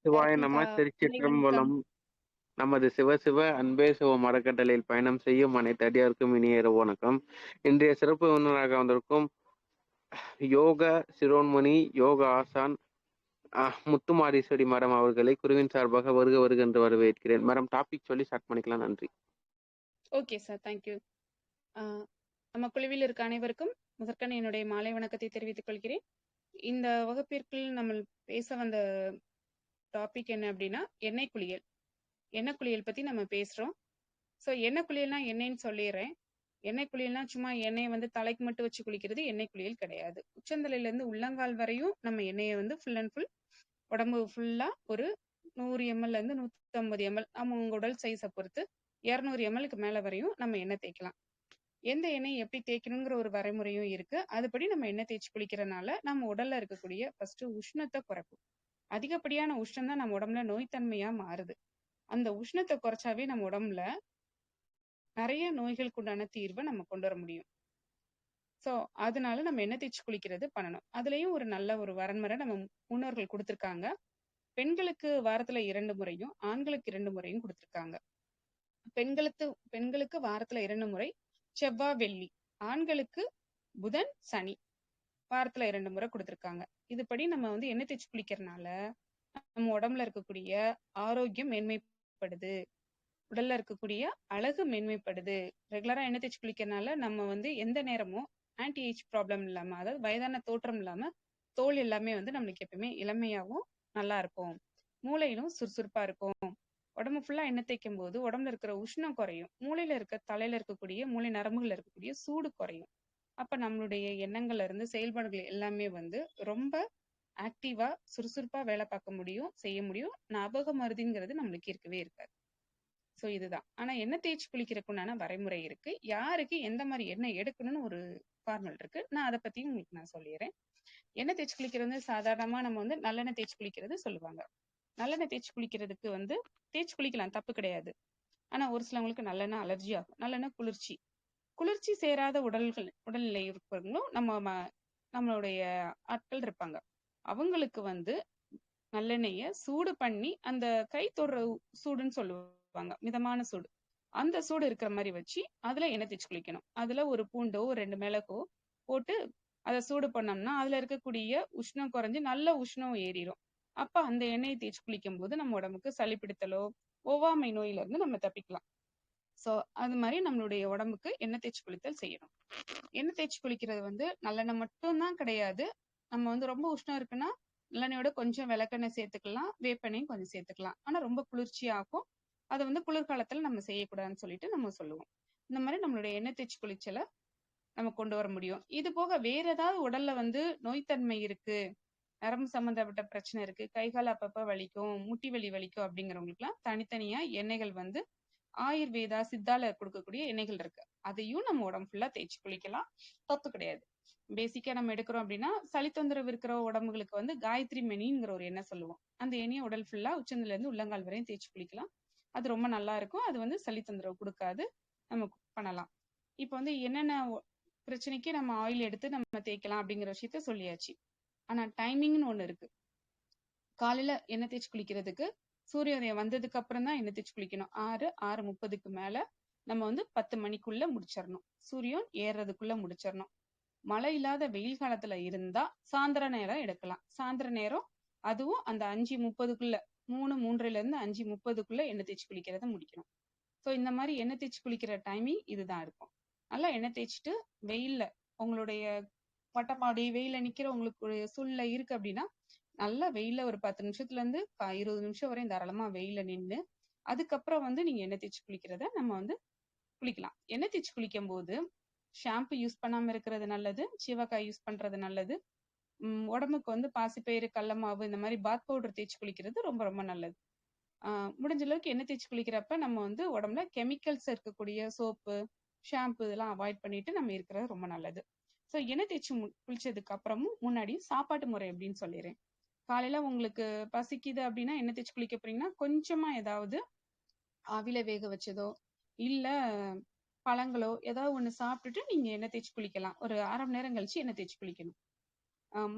சிவாய எல்லாருக்கும் நம. காலை வணக்கம். திருச்சிற்றம்பலம். நமது சிவ அன்பே சிவ மரக்கட்டளையில் பயணம் செய்யும் அனைத்து அடியாருக்கும் இனிய இரவு வணக்கம். இன்றைய சிறப்பு விருந்தினராக வந்திருக்கும் யோக சிரோன்மணி யோக ஆசான் முத்துமாரீஸ்வரி மேடம் அவர்களை குருவின் சார்பாக வருக வருக என்று வரவேற்கிறேன். மேடம், டாபிக் சொல்லி ஸ்டார்ட் பண்ணிக்கலாம். நன்றி. Okay sir, thank you. நம்ம குழுவில் இருக்க அனைவருக்கும் முதற்கண் என்னுடைய மாலை வணக்கத்தை தெரிவித்துக் கொள்கிறேன். இந்த வகுப்பிற்குள் நம்ம பேச வந்த டாபிக் என்ன அப்படின்னா எண்ணெய் குளியல். எண்ணெய் குளியல் பத்தி நம்ம பேசுறோம். ஸோ எண்ணெய் குளியல்னா என்னன்னு சொல்லிடுறேன். எண்ணெய் குளியல்னா சும்மா எண்ணெயை வந்து தலைக்கு மட்டும் வச்சு குளிக்கிறது எண்ணெய் குளியல் கிடையாது. உச்சந்தலையில இருந்து உள்ளங்கால் வரையும் நம்ம எண்ணெயை வந்து ஃபுல் அண்ட் ஃபுல் உடம்பு ஃபுல்லா ஒரு 100 ml இருந்து 150 ml நம்ம உங்க உடல் சைஸை பொறுத்து 200 ml மேல வரையும் நம்ம எண்ணெய் தேய்க்கலாம். எந்த எண்ணெய் எப்படி தேய்க்கணுங்கிற ஒரு வரைமுறையும் இருக்கு. அதுபடி நம்ம எண்ணெய் தேய்ச்சி குளிக்கிறனால நம்ம உடல்ல இருக்கக்கூடிய ஃபர்ஸ்ட் உஷ்ணத்தை குறைக்கும். அதிகப்படியான உஷ்ணம் தான் நம்ம உடம்புல நோய்த்தன்மையா மாறுது. அந்த உஷ்ணத்தை குறைச்சாவே நம்ம உடம்புல நிறைய நோய்களுக்கு உண்டான தீர்வை நம்ம கொண்டு வர முடியும். ஸோ அதனால நம்ம எண்ணெய் தேய்ச்சி குளிக்கிறது பண்ணணும். அதுலயும் ஒரு நல்ல ஒரு வரன்முறை நம்ம முன்னோர்கள் கொடுத்துருக்காங்க. பெண்களுக்கு வாரத்துல 2 முறையும் ஆண்களுக்கு 2 முறையும் கொடுத்துருக்காங்க. பெண்களுக்கு வாரத்துல 2 முறை செவ்வாய் வெள்ளி, ஆண்களுக்கு புதன் சனி வாரத்துல 2 முறை கொடுத்துருக்காங்க. இதுபடி நம்ம வந்து எண்ணெய் தேய்ச்சி குளிக்கிறதுனால நம்ம உடம்புல இருக்கக்கூடிய ஆரோக்கியம் மேன்மைப்படுது, உடல்ல இருக்கக்கூடிய அழகு மேன்மைப்படுது. ரெகுலரா எண்ணெய் தேய்ச்சி குளிக்கிறதுனால நம்ம வந்து எந்த நேரமும் ஆன்டி ஏஜ் ப்ராப்ளம் இல்லாம, அதாவது வயதான தோற்றம் இல்லாம தோல் எல்லாமே வந்து நம்மளுக்கு எப்பயுமே இளமையாவும் நல்லா இருக்கும். மூளையிலும் சுறுசுறுப்பா இருக்கும். உடம்பு ஃபுல்லா எண்ணெய் தேய்க்கும் போது உடம்புல இருக்கிற உஷ்ணம் குறையும். மூளையில இருக்க தலையில இருக்கக்கூடிய மூளை நரம்புகள்ல இருக்கக்கூடிய சூடு குறையும். அப்ப நம்மளுடைய எண்ணங்கள்ல இருந்து செயல்பாடுகள் எல்லாமே வந்து ரொம்ப ஆக்டிவா சுறுசுறுப்பா வேலை பார்க்க முடியும், செய்ய முடியும். ஞாபக மருதிங்கிறது நம்மளுக்கு இருக்கவே இருக்காது. ஸோ இதுதான். ஆனா எண்ணெய் தேய்ச்சி குளிக்கிறதுக்கு உண்டான வரைமுறை இருக்கு. யாருக்கு எந்த மாதிரி எண்ணெய் எடுக்கணும்னு ஒரு ஃபார்மல் இருக்கு. நான் அதை பத்தியும் உங்களுக்கு நான் சொல்லிடுறேன். எண்ணெய் தேய்ச்சி குளிக்கிறது வந்து சாதாரணமா நம்ம வந்து நல்லெண்ணெய் தேய்ச்சி குளிக்கிறது சொல்லுவாங்க. நல்லெண்ணெய் தேய்ச்சி குளிக்கிறதுக்கு வந்து தேய்ச்சி குளிக்கலாம், தப்பு கிடையாது. ஆனா ஒரு சிலவங்களுக்கு நல்லெண்ணெய் அலர்ஜி ஆகும். நல்லெண்ணெய் குளிர்ச்சி சேராத உடல்நிலை இருப்பவங்களும் நம்மளுடைய ஆட்கள் இருப்பாங்க. அவங்களுக்கு வந்து நல்லெண்ணெய சூடு பண்ணி அந்த கை தொடுற சூடுன்னு சொல்லுவாங்க, மிதமான சூடு, அந்த சூடு இருக்கிற மாதிரி வச்சு அதுல எண்ணெய் தேய்ச்சி குளிக்கணும். அதுல ஒரு பூண்டோ 2 மிளகோ போட்டு அதை சூடு பண்ணோம்னா அதுல இருக்கக்கூடிய உஷ்ணம் குறைஞ்சு நல்ல உஷ்ணம் ஏறிடும். அப்ப அந்த எண்ணெயை தேய்ச்சி குளிக்கும் போது நம்ம உடம்புக்கு சளி பிடித்தலோ ஒவ்வாமை நோயில இருந்து நம்ம தப்பிக்கலாம். சோ அது மாதிரி நம்மளுடைய உடம்புக்கு எண்ணெய் தேய்ச்சி குளித்தல் செய்யணும். எண்ணெய் தேய்ச்சி குளிக்கிறது வந்து நல்லெண்ணெய் மட்டும்தான் கிடையாது. நம்ம வந்து ரொம்ப உஷ்ணம் இருக்குன்னா நல்லெண்ணெயோட கொஞ்சம் விளக்கெண்ணெய் சேர்த்துக்கலாம், வேப்பெண்ணையும் கொஞ்சம் சேர்த்துக்கலாம். ஆனா ரொம்ப குளிர்ச்சியாகும். அதை வந்து குளிர்காலத்துல நம்ம செய்யக்கூடாதுன்னு சொல்லிட்டு நம்ம சொல்லுவோம். இந்த மாதிரி நம்மளுடைய எண்ணெய் தேய்ச்சி குளிச்சலை நம்ம கொண்டு வர முடியும். இது போக வேற ஏதாவது உடல்ல வந்து நோய்த்தன்மை இருக்கு, நரம்பு சம்பந்தப்பட்ட பிரச்சனை இருக்கு, கை கால் அப்பப்ப வலிக்கும், முட்டி வலி வலிக்கும் அப்படிங்கிறவங்களுக்கு எல்லாம் தனித்தனியா எண்ணெய்கள் வந்து ஆயுர்வேதா சித்தால கொடுக்கக்கூடிய எண்ணெய்கள் இருக்கு. அதையும் நம்ம உடம்பு ஃபுல்லா தேய்ச்சி குளிக்கலாம், தப்பு கிடையாது. பேசிக்கா நம்ம எடுக்கிறோம் அப்படின்னா சளி தொந்தரவு இருக்கிற உடம்புகளுக்கு வந்து காயத்ரி மெனிங்கிற ஒரு எண்ணெய் சொல்லுவோம். அந்த எண்ணெயை உடல் ஃபுல்லா உச்சந்தில இருந்து உள்ளங்கால் வரையும் தேய்ச்சி குளிக்கலாம். அது ரொம்ப நல்லா இருக்கும். அது வந்து சளி தொந்தரவு கொடுக்காது, நம்ம பண்ணலாம். இப்ப வந்து என்னென்ன பிரச்சனைக்கு நம்ம ஆயில் எடுத்து நம்ம தேய்க்கலாம் அப்படிங்கிற விஷயத்த சொல்லியாச்சு. ஆனா டைமிங்னு ஒண்ணு இருக்கு. காலையில எண்ணெய் தேய்ச்சி குளிக்கிறதுக்கு சூரியோதயம் வந்ததுக்கு அப்புறம் தான் எண்ணெய் தேய்ச்சி குளிக்கணும். 6:30 மேல நம்ம வந்து 10 மணிக்குள்ள முடிச்சிடணும். சூரியன் ஏறுறதுக்குள்ள முடிச்சிடணும். மழை இல்லாத வெயில் காலத்துல இருந்தா சாயந்தர நேரம் எடுக்கலாம். சாயந்தர நேரம் அதுவும் அந்த 5:30 3:30 இருந்து 5:30 எண்ணெய் தேய்ச்சி குளிக்கிறத முடிக்கணும். ஸோ இந்த மாதிரி எண்ணெய் தேய்ச்சி குளிக்கிற டைமிங் இதுதான் இருக்கும். நல்லா எண்ணெய் தேய்ச்சிட்டு வெயில்ல உங்களுடைய மொட்டைமாடி வெயில நிக்கிற உங்களுக்கு சூழ்நிலை இருக்கு அப்படின்னா நல்லா வெயில ஒரு 10 நிமிஷத்துல இருந்து 20 நிமிஷம் வரையும் தாராளமா வெயில நின்று அதுக்கப்புறம் வந்து நீங்க எண்ணெய் தேய்ச்சி குளிக்கிறத நம்ம வந்து குளிக்கலாம். எண்ணெய் தேய்ச்சி குளிக்கும் போது ஷாம்பு யூஸ் பண்ணாம இருக்கிறது நல்லது, சீவக்காய் யூஸ் பண்றது நல்லது. உடம்புக்கு வந்து பாசிப்பயிறு, கடல மாவு இந்த மாதிரி பாத் பவுடர் தேய்ச்சி குளிக்கிறது ரொம்ப ரொம்ப நல்லது. முடிஞ்ச அளவுக்கு எண்ணெய் தேய்ச்சி குளிக்கிறப்ப நம்ம வந்து உடம்புல கெமிக்கல்ஸ் இருக்கக்கூடிய சோப்பு, ஷாம்பு இதெல்லாம் அவாய்ட் பண்ணிட்டு நம்ம இருக்கிறது ரொம்ப நல்லது. ஸோ எண்ணெய் தேய்ச்சி குளிச்சதுக்கு அப்புறமும் முன்னாடி சாப்பாட்டு முறை அப்படின்னு சொல்லிடுறேன். காலையில உங்களுக்கு பசிக்குது அப்படின்னா எண்ணெய் தேய்ச்சி குளிக்க போறீங்கன்னா கொஞ்சமா ஏதாவது ஆவில வேக வச்சதோ இல்ல பழங்களோ ஏதாவது ஒண்ணு சாப்பிட்டுட்டு நீங்க எண்ணெய் தேய்ச்சி குளிக்கலாம். ஒரு 1/2 மணி நேரம் கழிச்சு எண்ணெய் தேய்ச்சி குளிக்கணும்.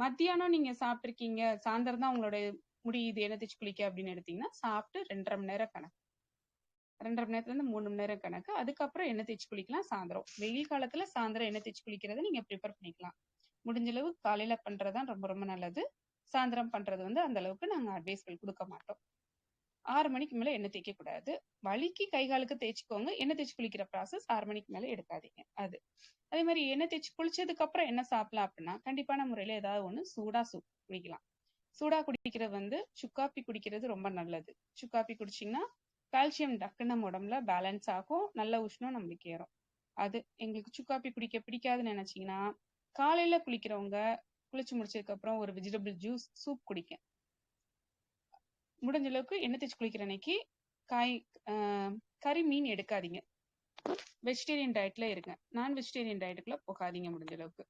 மத்தியானம் நீங்க சாப்பிட்டுருக்கீங்க, சாயந்தரம் தான் உங்களுடைய முடியுது எண்ணெய் தேய்ச்சி குளிக்க அப்படின்னு எடுத்தீங்கன்னா சாப்பிட்டு 2.5 மணி நேரம் கணக்கு. 2.5 மணி நேரத்துல இருந்து 3 மணி நேரம் கணக்கு. அதுக்கப்புறம் எண்ணெய் தேய்ச்சி குளிக்கலாம் சாயந்தரம். வெயில் காலத்துல சாயந்தரம் எண்ணெய் தேய்ச்சி குளிக்கிறத நீங்க ப்ரிப்பேர் பண்ணிக்கலாம். முடிஞ்ச அளவு காலையில பண்றதுதான் ரொம்ப ரொம்ப நல்லது. சாயந்தரம் பண்றது வந்து அந்த அளவுக்கு நாங்க அட்வைஸ்கள் கொடுக்க மாட்டோம். 6 மணிக்கு மேல எண்ணெய் தேய்க்க கூடாது. வலிக்கு கை காலுக்கு தேய்ச்சிக்கோங்க. எண்ணெய் தேய்ச்சி குளிக்கிற ப்ராசஸ் 6 மணிக்கு மேல எடுக்காதீங்க. அது அதே மாதிரி எண்ணெய் தேய்ச்சி குளிச்சதுக்கு அப்புறம் என்ன சாப்பிடலாம் அப்படின்னா, கண்டிப்பான முறையில ஏதாவது ஒண்ணு சூடா குடிக்கலாம். சூடா குடிக்கிறது வந்து சுக்காப்பி குடிக்கிறது ரொம்ப நல்லது. சுக்காப்பி குடிச்சிங்கன்னா கால்சியம் டக்குன்னு நம்ம உடம்புல பேலன்ஸ் ஆகும். நல்ல உஷ்ணம் நம்மளுக்கு ஏறும். அது எங்களுக்கு சுக்காப்பி குடிக்க பிடிக்காதுன்னு நினைச்சீங்கன்னா, காலையில குளிக்கிறவங்க குளிச்சு முடிச்சதுக்கு அப்புறம் ஒரு வெஜிடபிள் ஜூஸ் சூப் குடிக்க. முடிஞ்ச அளவுக்கு எண்ணெய் தேய்ச்சி குளிக்கிற அன்னைக்கு காய் கறி மீன் எடுக்காதீங்க. வெஜிடேரியன் டயட்ல இருங்க. நான் வெஜிடேரியன் டயட்டுக்குள்ள போகாதீங்க முடிஞ்ச அளவுக்கு.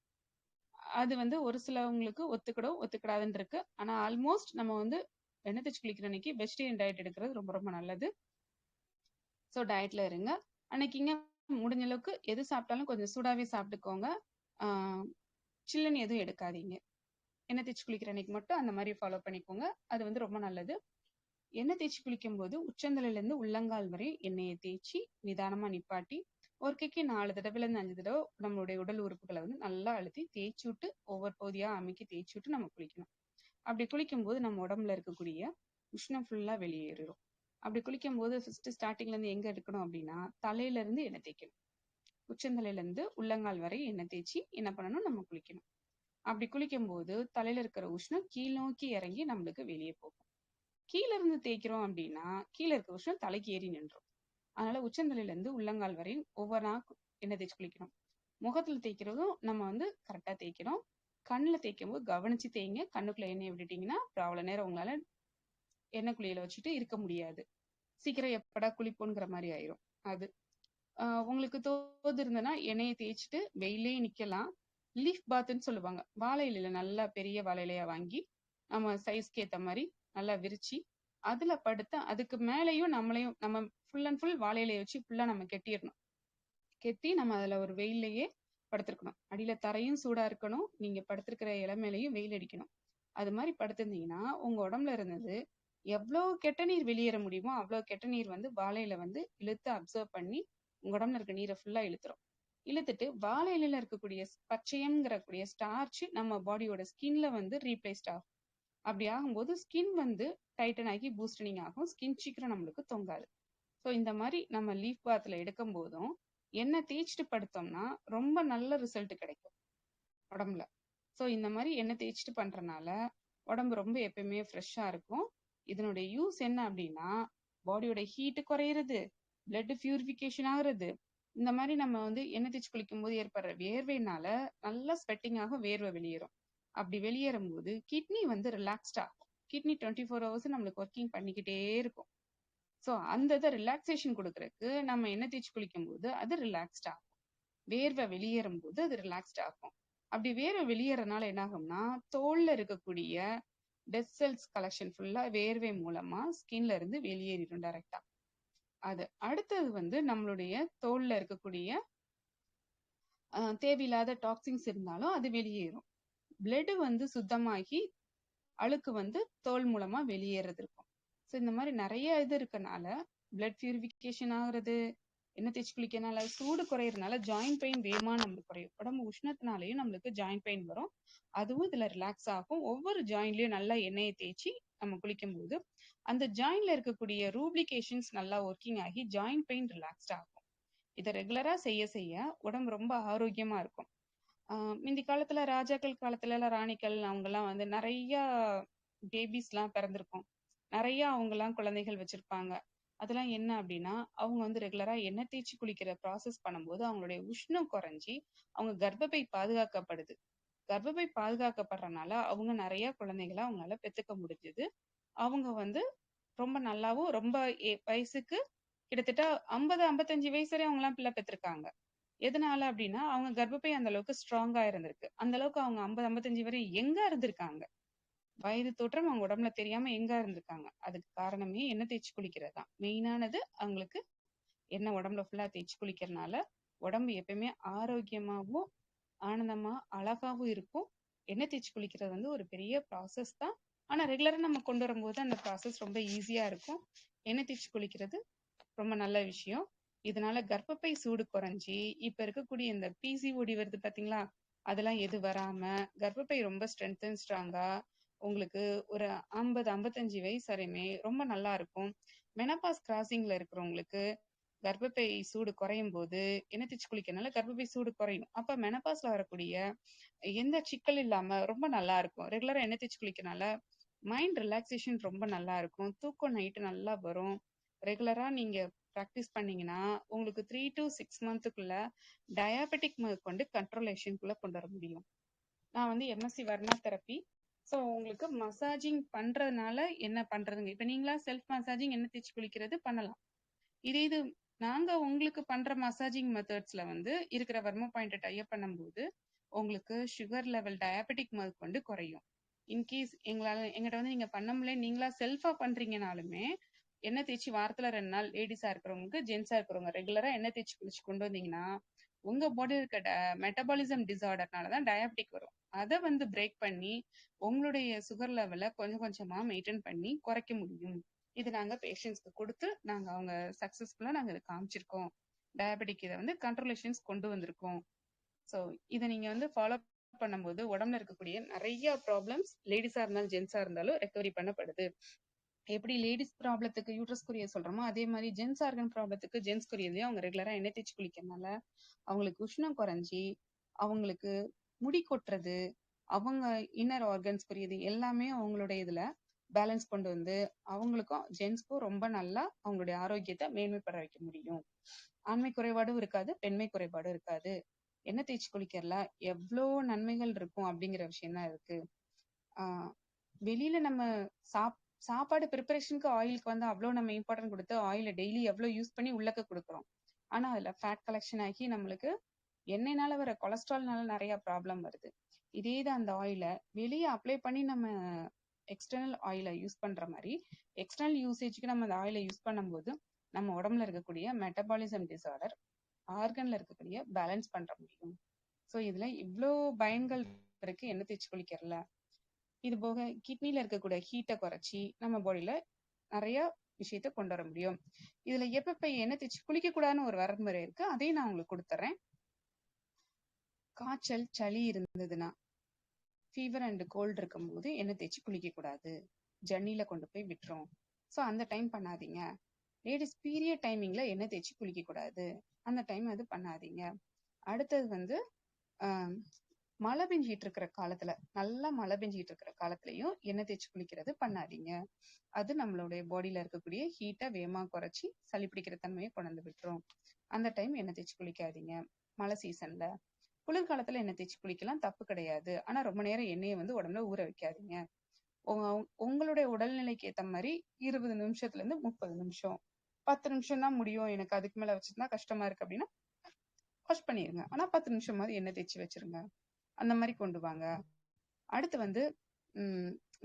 அது வந்து ஒரு சிலவங்களுக்கு ஒத்துக்கிடாதுன்னு இருக்கு. ஆனா ஆல்மோஸ்ட் நம்ம வந்து எண்ணெய் தேய்ச்சி குளிக்கிற அன்னைக்கு வெஜிடேரியன் டயட் எடுக்கிறது ரொம்ப ரொம்ப நல்லது. ஸோ டயட்ல இருங்க. அன்னைக்குங்க முடிஞ்ச அளவுக்கு எது சாப்பிட்டாலும் கொஞ்சம் சூடாவே சாப்பிட்டுக்கோங்க. சில்லுன்னு எதுவும் எடுக்காதீங்க. எண்ணெய் தேய்ச்சி குளிக்கிற அன்னைக்கு மட்டும் அந்த மாதிரி ஃபாலோ பண்ணிக்கோங்க. அது வந்து ரொம்ப நல்லது. எண்ணெய் தேய்ச்சி குளிக்கும் போது உச்சந்தலையில இருந்து உள்ளங்கால் வரை எண்ணெயை தேய்ச்சி நிதானமா நிப்பாட்டி ஒரு கைக்கு 4 தடவைல இருந்து 5 தடவை நம்மளுடைய உடல் உறுப்புகளை வந்து நல்லா அழுத்தி தேய்ச்சி விட்டு ஒவ்வொரு பகுதியா அமைக்கி தேய்ச்சி விட்டு நம்ம குளிக்கணும். அப்படி குளிக்கும் போது நம்ம உடம்புல இருக்கக்கூடிய உஷ்ணம் ஃபுல்லா வெளியேறும். அப்படி குளிக்கும் போது ஃபர்ஸ்ட் ஸ்டார்டிங்ல இருந்து எங்க எடுக்கணும் அப்படின்னா, தலையில இருந்து எண்ணெய் தேய்க்கணும். உச்சந்தலையில இருந்து உள்ளங்கால் வரை எண்ணெய் தேய்ச்சி என்ன பண்ணணும், நம்ம குளிக்கணும். அப்படி குளிக்கும் போது தலையில இருக்கிற உஷ்ணம் கீழ் நோக்கி இறங்கி நம்மளுக்கு வெளியே போகும். கீழே இருந்து தேய்க்கிறோம் அப்படின்னா கீழே இருக்க உஷ்ணம் தலைக்கு ஏறி நின்றும். அதனால உச்சந்தலையில இருந்து உள்ளங்கால் வரை ஒவ்வொரு நாள் எண்ணெய் தேய்ச்சி குளிக்கணும். முகத்துல தேய்க்கிறதும் நம்ம வந்து கரெக்டா தேய்க்கணும். கண்ணுல தேய்க்கும் போது கவனிச்சு தேய்ங்க. கண்ணுக்குள்ள எண்ணெய் விட்டுட்டீங்கன்னா அப்புறம் அவ்வளவு நேரம் உங்களால எண்ணெய் குளியல வச்சுட்டு இருக்க முடியாது. சீக்கிரம் எப்படா குளிப்போங்கிற மாதிரி ஆயிரும். அது உங்களுக்கு தோது இருந்ததுன்னா எண்ணெயை தேய்ச்சிட்டு வெயிலே நிக்கலாம். லீஃப் பாத்துன்னு சொல்லுவாங்க. வாழை இலையில நல்லா பெரிய வாழை இலையா வாங்கி நம்ம சைஸ்க்கு ஏத்த மாதிரி நல்லா விரிச்சு அதுல படுத்து அதுக்கு மேலேயும் நம்ம ஃபுல் அண்ட் ஃபுல் வாழை இலையை வச்சு ஃபுல்லா நம்ம கெட்டிடணும். கெட்டி நம்ம அதுல ஒரு வெயிலையே படுத்திருக்கணும். அடியில தரையும் சூடா இருக்கணும். நீங்க படுத்திருக்கிற இலை மேலையும் வெயில் அடிக்கணும். அது மாதிரி படுத்திருந்தீங்கன்னா உங்க உடம்புல இருந்தது எவ்வளவு கெட்ட நீர் வெளியேற முடியுமோ அவ்வளவு கெட்ட நீர் வந்து வாழையில வந்து இழுத்து அப்சர்வ் பண்ணி உங்க உடம்புல இருக்க நீரை ஃபுல்லா இழுத்துரும். இழுத்துட்டு வாழை இலையில இருக்கக்கூடிய பச்சையம்ங்கிற ஸ்டார்ச் நம்ம பாடியோட ஸ்கின்ல வந்து ரீப்ளேஸ்ட் ஆகும். அப்படி ஆகும்போது ஸ்கின் வந்து டைட்டன் ஆகி பூஸ்டனிங் ஆகும். ஸ்கின் சீக்கிரம் நம்மளுக்கு தொங்காது. ஸோ இந்த மாதிரி நம்ம லீஃப் பாத்ல எடுக்கும் போதும் எண்ணெய் தேய்ச்சிட்டு படுத்தோம்னா ரொம்ப நல்ல ரிசல்ட் கிடைக்கும் உடம்புல. ஸோ இந்த மாதிரி எண்ணெய் தேய்ச்சிட்டு பண்றதுனால உடம்பு ரொம்ப எப்பயுமே ஃப்ரெஷ்ஷா இருக்கும். இதனுடைய யூஸ் என்ன அப்படின்னா, பாடியோட ஹீட் குறையிறது, பிளட் பியூரிஃபிகேஷன் ஆகுறது. இந்த மாதிரி நம்ம வந்து எண்ணெய் தேய்ச்சி குளிக்கும் போது ஏற்படுற வேர்வைனால நல்லா ஸ்வெட்டிங் ஆகும், வேர்வை வெளியேறும். அப்படி வெளியேறும் போது கிட்னி வந்து ரிலாக்ஸ்ட் ஆகும். கிட்னி 24 hours நம்மளுக்கு ஒர்க்கிங் பண்ணிக்கிட்டே இருக்கும். ஸோ அந்த இதை ரிலாக்ஸேஷன் கொடுக்கறதுக்கு நம்ம எண்ணெய் தேய்ச்சி குளிக்கும் போது அது ரிலாக்ஸ்ட் ஆகும். வேர்வை வெளியேறும் போது அது ரிலாக்ஸ்ட் ஆகும். அப்படி வேர்வை வெளியேறனால என்ன ஆகும்னா, தோல்ல இருக்கக்கூடிய டெட் செல்ஸ் கலெக்ஷன் ஃபுல்லா வேர்வை மூலமா ஸ்கின்ல இருந்து வெளியேறிடும் டைரக்டா. அது அடுத்தது வந்து நம்மளுடைய தோல்ல இருக்கக்கூடிய தேவையில்லாத டாக்ஸின்ஸ் இருந்தாலும் அது வெளியேறும். பிளட் வந்து சுத்தமாகி அழுக்கு வந்து தோல் மூலமா வெளியேறது இருக்கும். ஸோ இந்த மாதிரி நிறைய இது இருக்கனால பிளட் பியூரிஃபிகேஷன் ஆகுறது, எண்ணெய் தேய்ச்சி குளிக்கிறதுனால சூடு குறையறதுனால ஜாயிண்ட் பெயின் வேகமா நம்மளுக்கு குறையும். உடம்பு உஷ்ணத்தினாலையும் நம்மளுக்கு ஜாயிண்ட் பெயின் வரும். அதுவும் இதுல ரிலாக்ஸ் ஆகும். ஒவ்வொரு ஜாயின்லயும் நல்லா எண்ணெயை தேய்ச்சி நம்ம குளிக்கும் போது அந்த ஜாயின்ல இருக்கக்கூடிய ரூப்ளிகேஷன்ஸ் நல்லா ஒர்க்கிங் ஆகி ஜாயிண்ட் பெயின் ரிலாக்ஸ்ட் ஆகும். இதை ரெகுலரா செய்ய செய்ய உடம்பு ரொம்ப ஆரோக்கியமா இருக்கும். முந்தி காலத்துல ராஜாக்கள் காலத்துல எல்லாம் ராணிகள் அவங்க எல்லாம் வந்து நிறைய பேபிஸ் எல்லாம் பிறந்திருக்கும். நிறைய அவங்க எல்லாம் குழந்தைகள் வச்சிருப்பாங்க. அதெல்லாம் என்ன அப்படின்னா, அவங்க வந்து ரெகுலரா எண்ணெய் தேய்ச்சி குளிக்கிற ப்ராசஸ் பண்ணும்போது அவங்களுடைய உஷ்ணம் குறைஞ்சி அவங்க கர்ப்பப்பை பாதுகாக்கப்படுது. கர்ப்பப்பை பாதுகாக்கப்படுறதுனால அவங்க நிறைய குழந்தைகளை அவங்களால பெத்துக்க முடிஞ்சது. அவங்க வந்து ரொம்ப நல்லாவும் ரொம்ப வயசுக்கு கிட்டத்தட்ட 50-55 வயசு வரை அவங்க எல்லாம் பிள்ளை பெற்றிருக்காங்க. எதனால அப்படின்னா அவங்க கர்ப்பப்பை அந்த அளவுக்கு ஸ்ட்ராங்கா இருந்திருக்கு. அந்த அளவுக்கு அவங்க 50-55 வரை எங்க இருந்திருக்காங்க. வயது தோற்றம் அவங்க உடம்புல தெரியாம எங்க இருந்திருக்காங்க. அதுக்கு காரணமே எண்ணெய் தேய்ச்சி குளிக்கிறது தான். மெயினானது அவங்களுக்கு எண்ணெய் உடம்புல ஃபுல்லா தேய்ச்சி குளிக்கிறதுனால உடம்பு எப்பயுமே ஆரோக்கியமாகவும் ஆனந்தமா அழகாவும் இருக்கும். எண்ணெய் தேய்ச்சி குளிக்கிறது வந்து ஒரு பெரிய ப்ராசஸ் தான். ஆனா ரெகுலரா நம்ம கொண்டு வரும்போது அந்த ப்ராசஸ் ரொம்ப ஈஸியா இருக்கும். எண்ணெய் தேய்ச்சி குளிக்கிறது ரொம்ப நல்ல விஷயம். இதனால கர்ப்பப்பை சூடு குறைஞ்சி இப்ப இருக்கக்கூடிய இந்த பிசிஓடி வருது பாத்தீங்களா, அதெல்லாம் எது வராம கர்ப்பப்பை ரொம்ப ஸ்ட்ராங்கா உங்களுக்கு ஒரு 50 55 வயசு வரையுமே ரொம்ப நல்லா இருக்கும். மெனபாஸ் கிராசிங்ல இருக்கிறவங்களுக்கு கர்ப்பப்பை சூடு குறையும் போது எண்ணெய் தேய்ச்சி குளிக்கிறதுனால கர்ப்பப்பை சூடு குறையும். அப்ப மெனபாஸ்ல வரக்கூடிய எந்த சிக்கல் இல்லாம ரொம்ப நல்லா இருக்கும். ரெகுலரா எண்ணெய் தேய்ச்சி குளிக்கிறனால மைண்ட் ரிலாக்ஸேஷன் ரொம்ப நல்லா இருக்கும். தூக்கம் நைட்டு நல்லா வரும். ரெகுலரா நீங்க ப்ராக்டிஸ் பண்ணீங்கன்னா உங்களுக்கு 3 to 6 மந்த்துக்குள்ள டயாபெட்டிக் முதற்கொண்டு கண்ட்ரோலேஷனுக்குள்ள கொண்டு வர முடியும். நான் வந்து எம்எஸ்சி வர்ணா தெரப்பி. ஸோ உங்களுக்கு மசாஜிங் பண்றதுனால என்ன பண்றதுங்க, இப்ப நீங்களா செல்ஃப் மசாஜிங் எண்ணெய் தேய்ச்சி குளிக்கிறது பண்ணலாம். இது நாங்க உங்களுக்கு பண்ற மசாஜிங் மெத்தட்ஸ்ல வந்து இருக்கிற வர்மா பாயிண்ட் டைப் பண்ணும்போது உங்களுக்கு சுகர் லெவல் டயாபெட்டிக் முதற்கொண்டு குறையும். இன்கேஸ் எங்கிட்ட வந்து நீங்க பண்ண முடியல, நீங்களா செல்ஃபா பண்றீங்கனாலுமே எண்ணெய் தேய்ச்சி வாரத்துல 2 நாள் லேடிஸா இருக்கிறவங்களுக்கு, ஜென்ஸா இருக்கிறவங்க ரெகுலரா எண்ணெய் தேய்ச்சி குளிச்சு கொண்டு வந்தீங்கன்னா உங்க பாடியில் இருக்க மெட்டபாலிசம் டிசார்டர்னாலதான் டயாபெட்டிக் வரும். அதை வந்து பிரேக் பண்ணி உங்களுடைய சுகர் லெவலை கொஞ்சம் கொஞ்சமா மெயின்டைன் பண்ணி குறைக்க முடியும். இது நாங்க பேஷண்ட்ஸ்க்கு கொடுத்து நாங்க அவங்க சக்சஸ்ஃபுல்லா நாங்க இதை காமிச்சிருக்கோம். டயாபெட்டிக் இதை வந்து கண்ட்ரோலேஷன்ஸ் கொண்டு வந்திருக்கோம். ஸோ இதை நீங்க வந்து ஃபாலோ பண்ணும்போது உடம்புல இருக்கக்கூடிய நிறைய ப்ராப்ளம்ஸ் லேடிஸா இருந்தாலும் ஜென்ஸா இருந்தாலும் ரெக்கவரி பண்ணப்படுது. எப்படி லேடிஸ் ப்ராப்ளத்துக்கு யூட்ரஸ் குறிய சொல்றோமோ அதே மாதிரி ஜென்ஸ் ஆர்கன் ப்ராப்ளத்துக்கு ஜென்ஸ் குறியதையும் அவங்க ரெகுலரா எண்ணெய் தேய்ச்சி குளிக்கிறதுனால அவங்களுக்கு உஷ்ணம் குறைஞ்சி அவங்களுக்கு முடி கொட்டுறது, அவங்க இன்னர் ஆர்கன்ஸ் புரியுது எல்லாமே அவங்களுடைய இதுல பேலன்ஸ் கொண்டு வந்து அவங்களுக்கும் ஜென்ஸ்க்கும் ரொம்ப நல்லா அவங்களுடைய ஆரோக்கியத்தை மேன்மைப்பட வைக்க முடியும். ஆண்மை குறைபாடும் இருக்காது, பெண்மை குறைபாடும் இருக்காது. எண்ணெய் தேய்ச்சி குளிக்கிறதுல எவ்வளோ நன்மைகள் இருக்கும் அப்படிங்கிற விஷயம் தான் இருக்கு. வெளியில நம்ம சாப்பாடு ப்ரிப்பரேஷனுக்கு ஆயிலுக்கு வந்து அவ்வளோ நம்ம இம்பார்ட்டன்ட் கொடுத்து ஆயில டெய்லி எவ்வளோ யூஸ் பண்ணி உள்ளக்க கொடுக்குறோம். ஆனா அதுல ஃபேட் கலெக்ஷன் ஆகி நம்மளுக்கு எண்ணெய்னால வர கொலஸ்ட்ரால்னால நிறைய ப்ராப்ளம் வருது. இதே தான் அந்த ஆயில வெளியே அப்ளை பண்ணி நம்ம எக்ஸ்டர்னல் ஆயில யூஸ் பண்ற மாதிரி எக்ஸ்டர்னல் யூசேஜ்க்கு நம்ம அந்த ஆயில யூஸ் பண்ணும்போது நம்ம உடம்புல இருக்கக்கூடிய மெட்டபாலிசம் டிசார்டர் ஆர்கன்ல இருக்கக்கூடிய பேலன்ஸ் பண்ற முடியும். ஸோ இதுல இவ்வளோ பயன்கள் இருக்கு எண்ணெய் தேய்ச்சி குளிக்கிறதுல. இது போக கிட்னில இருக்கக்கூடிய ஹீட்டை குறைச்சி நம்ம பாடியில நிறைய விஷயத்த கொண்டு வர முடியும். இதுல எப்ப எண்ணெய் தேய்ச்சி குளிக்க கூடாதுன்னு ஒரு வரமுறை இருக்கு, அதையும் நான் உங்களுக்கு கொடுத்துறேன். காய்ச்சல் சளி இருந்ததுன்னா ஃபீவர் அண்ட் கோல்டு இருக்கும் போது எண்ணெய் தேய்ச்சி குளிக்க கூடாது, ஜன்னில கொண்டு போய் விட்டுரும். ஸோ அந்த டைம் பண்ணாதீங்க. லேடிஸ் பீரியட் டைமிங்ல எண்ணெய் தேய்ச்சி குளிக்க கூடாது, அந்த டைம் அது பண்ணாதீங்க. அடுத்தது வந்து மழை பெஞ்சிட்டு இருக்கிற காலத்துல, நல்லா மழை பெஞ்சிட்டு இருக்கிற காலத்துலயும் எண்ணெய் தேய்ச்சி குளிக்கிறது பண்ணாதீங்க. அது நம்மளுடைய பாடியில இருக்கக்கூடிய ஹீட்டை வேகமா குறைச்சி சளி பிடிக்கிற தன்மையை கொண்டு விட்டுரும். அந்த டைம் எண்ணெய் தேய்ச்சி குளிக்காதீங்க. மழை சீசன்ல குளிர்காலத்துல எண்ணெய் தேய்ச்சி குளிக்கலாம், தப்பு கிடையாது. ஆனா ரொம்ப நேரம் எண்ணெயை வந்து உடம்புல ஊற வைக்காதீங்க. உங்களுடைய உடல்நிலைக்கு ஏத்த மாதிரி 20 நிமிஷத்துல இருந்து 30 நிமிஷம், 10 நிமிஷம் தான் முடியும், எனக்கு அதுக்கு மேல வச்சுருந்தா கஷ்டமா இருக்கு அப்படின்னா வாஷ் பண்ணிருங்க. ஆனா 10 நிமிஷமாவது எண்ணெய் தேய்ச்சி வச்சிருங்க. அந்த மாதிரி கொண்டு வாங்க. அடுத்து வந்து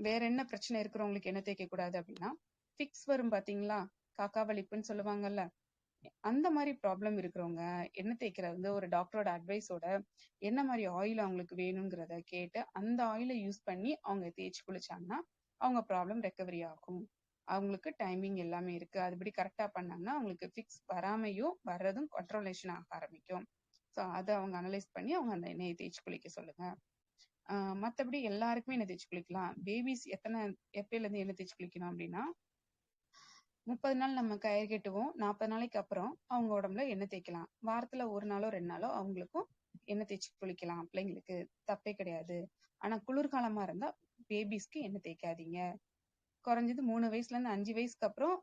வேற என்ன பிரச்சனை இருக்கிறவங்களுக்கு எண்ணெய் தேய்க்க கூடாது அப்படின்னா, ஃபிக்ஸ் வரும் பாத்தீங்களா, காக்கா வலிப்புன்னு சொல்லுவாங்கல்ல, அந்த மாதிரி ப்ராப்ளம் இருக்கிறவங்க எண்ணெய் தேய்க்கிற வந்து ஒரு டாக்டரோட அட்வைஸோட என்ன மாதிரி ஆயில் அவங்களுக்கு வேணுங்கிறத கேட்டு அந்த ஆயிலை யூஸ் பண்ணி அவங்க தேய்ச்சி குளிச்சாங்கன்னா அவங்க ப்ராப்ளம் ரெக்கவரி ஆகும். அவங்களுக்கு டைமிங் எல்லாமே இருக்கு, அதுபடி கரெக்டா பண்ணாங்கன்னா அவங்களுக்கு ஃபிக்ஸ் வராமையும் வர்றதும் கண்ட்ரோலேஷன் ஆக ஆரம்பிக்கும். ஸோ அதை அவங்க அனலைஸ் பண்ணி அவங்க அந்த எண்ணெயை தேய்ச்சி குளிக்க சொல்லுங்க. மற்றபடி எல்லாருக்குமே எண்ணெய் தேய்ச்சி குளிக்கலாம். பேபிஸ் எப்பயில இருந்து எண்ணெய் தேய்ச்சி குளிக்கணும் அப்படின்னா 30 நாள் நம்ம கயிறு கட்டுவோம், 40 நாளைக்கு அப்புறம் அவங்க உடம்புல எண்ணெய் தேய்க்கலாம். வாரத்துல 1 நாளோ 2 நாளோ அவங்களுக்கும் எண்ணெய் தேய்ச்சி குளிக்கலாம், பிள்ளைங்களுக்கு தப்பே கிடையாது. ஆனா குளிர்காலமா இருந்தா பேபிஸ்க்கு எண்ணெய் தேய்க்காதீங்க. குறைஞ்சது 3 வயசுல இருந்து 5 வயசுக்கு அப்புறம்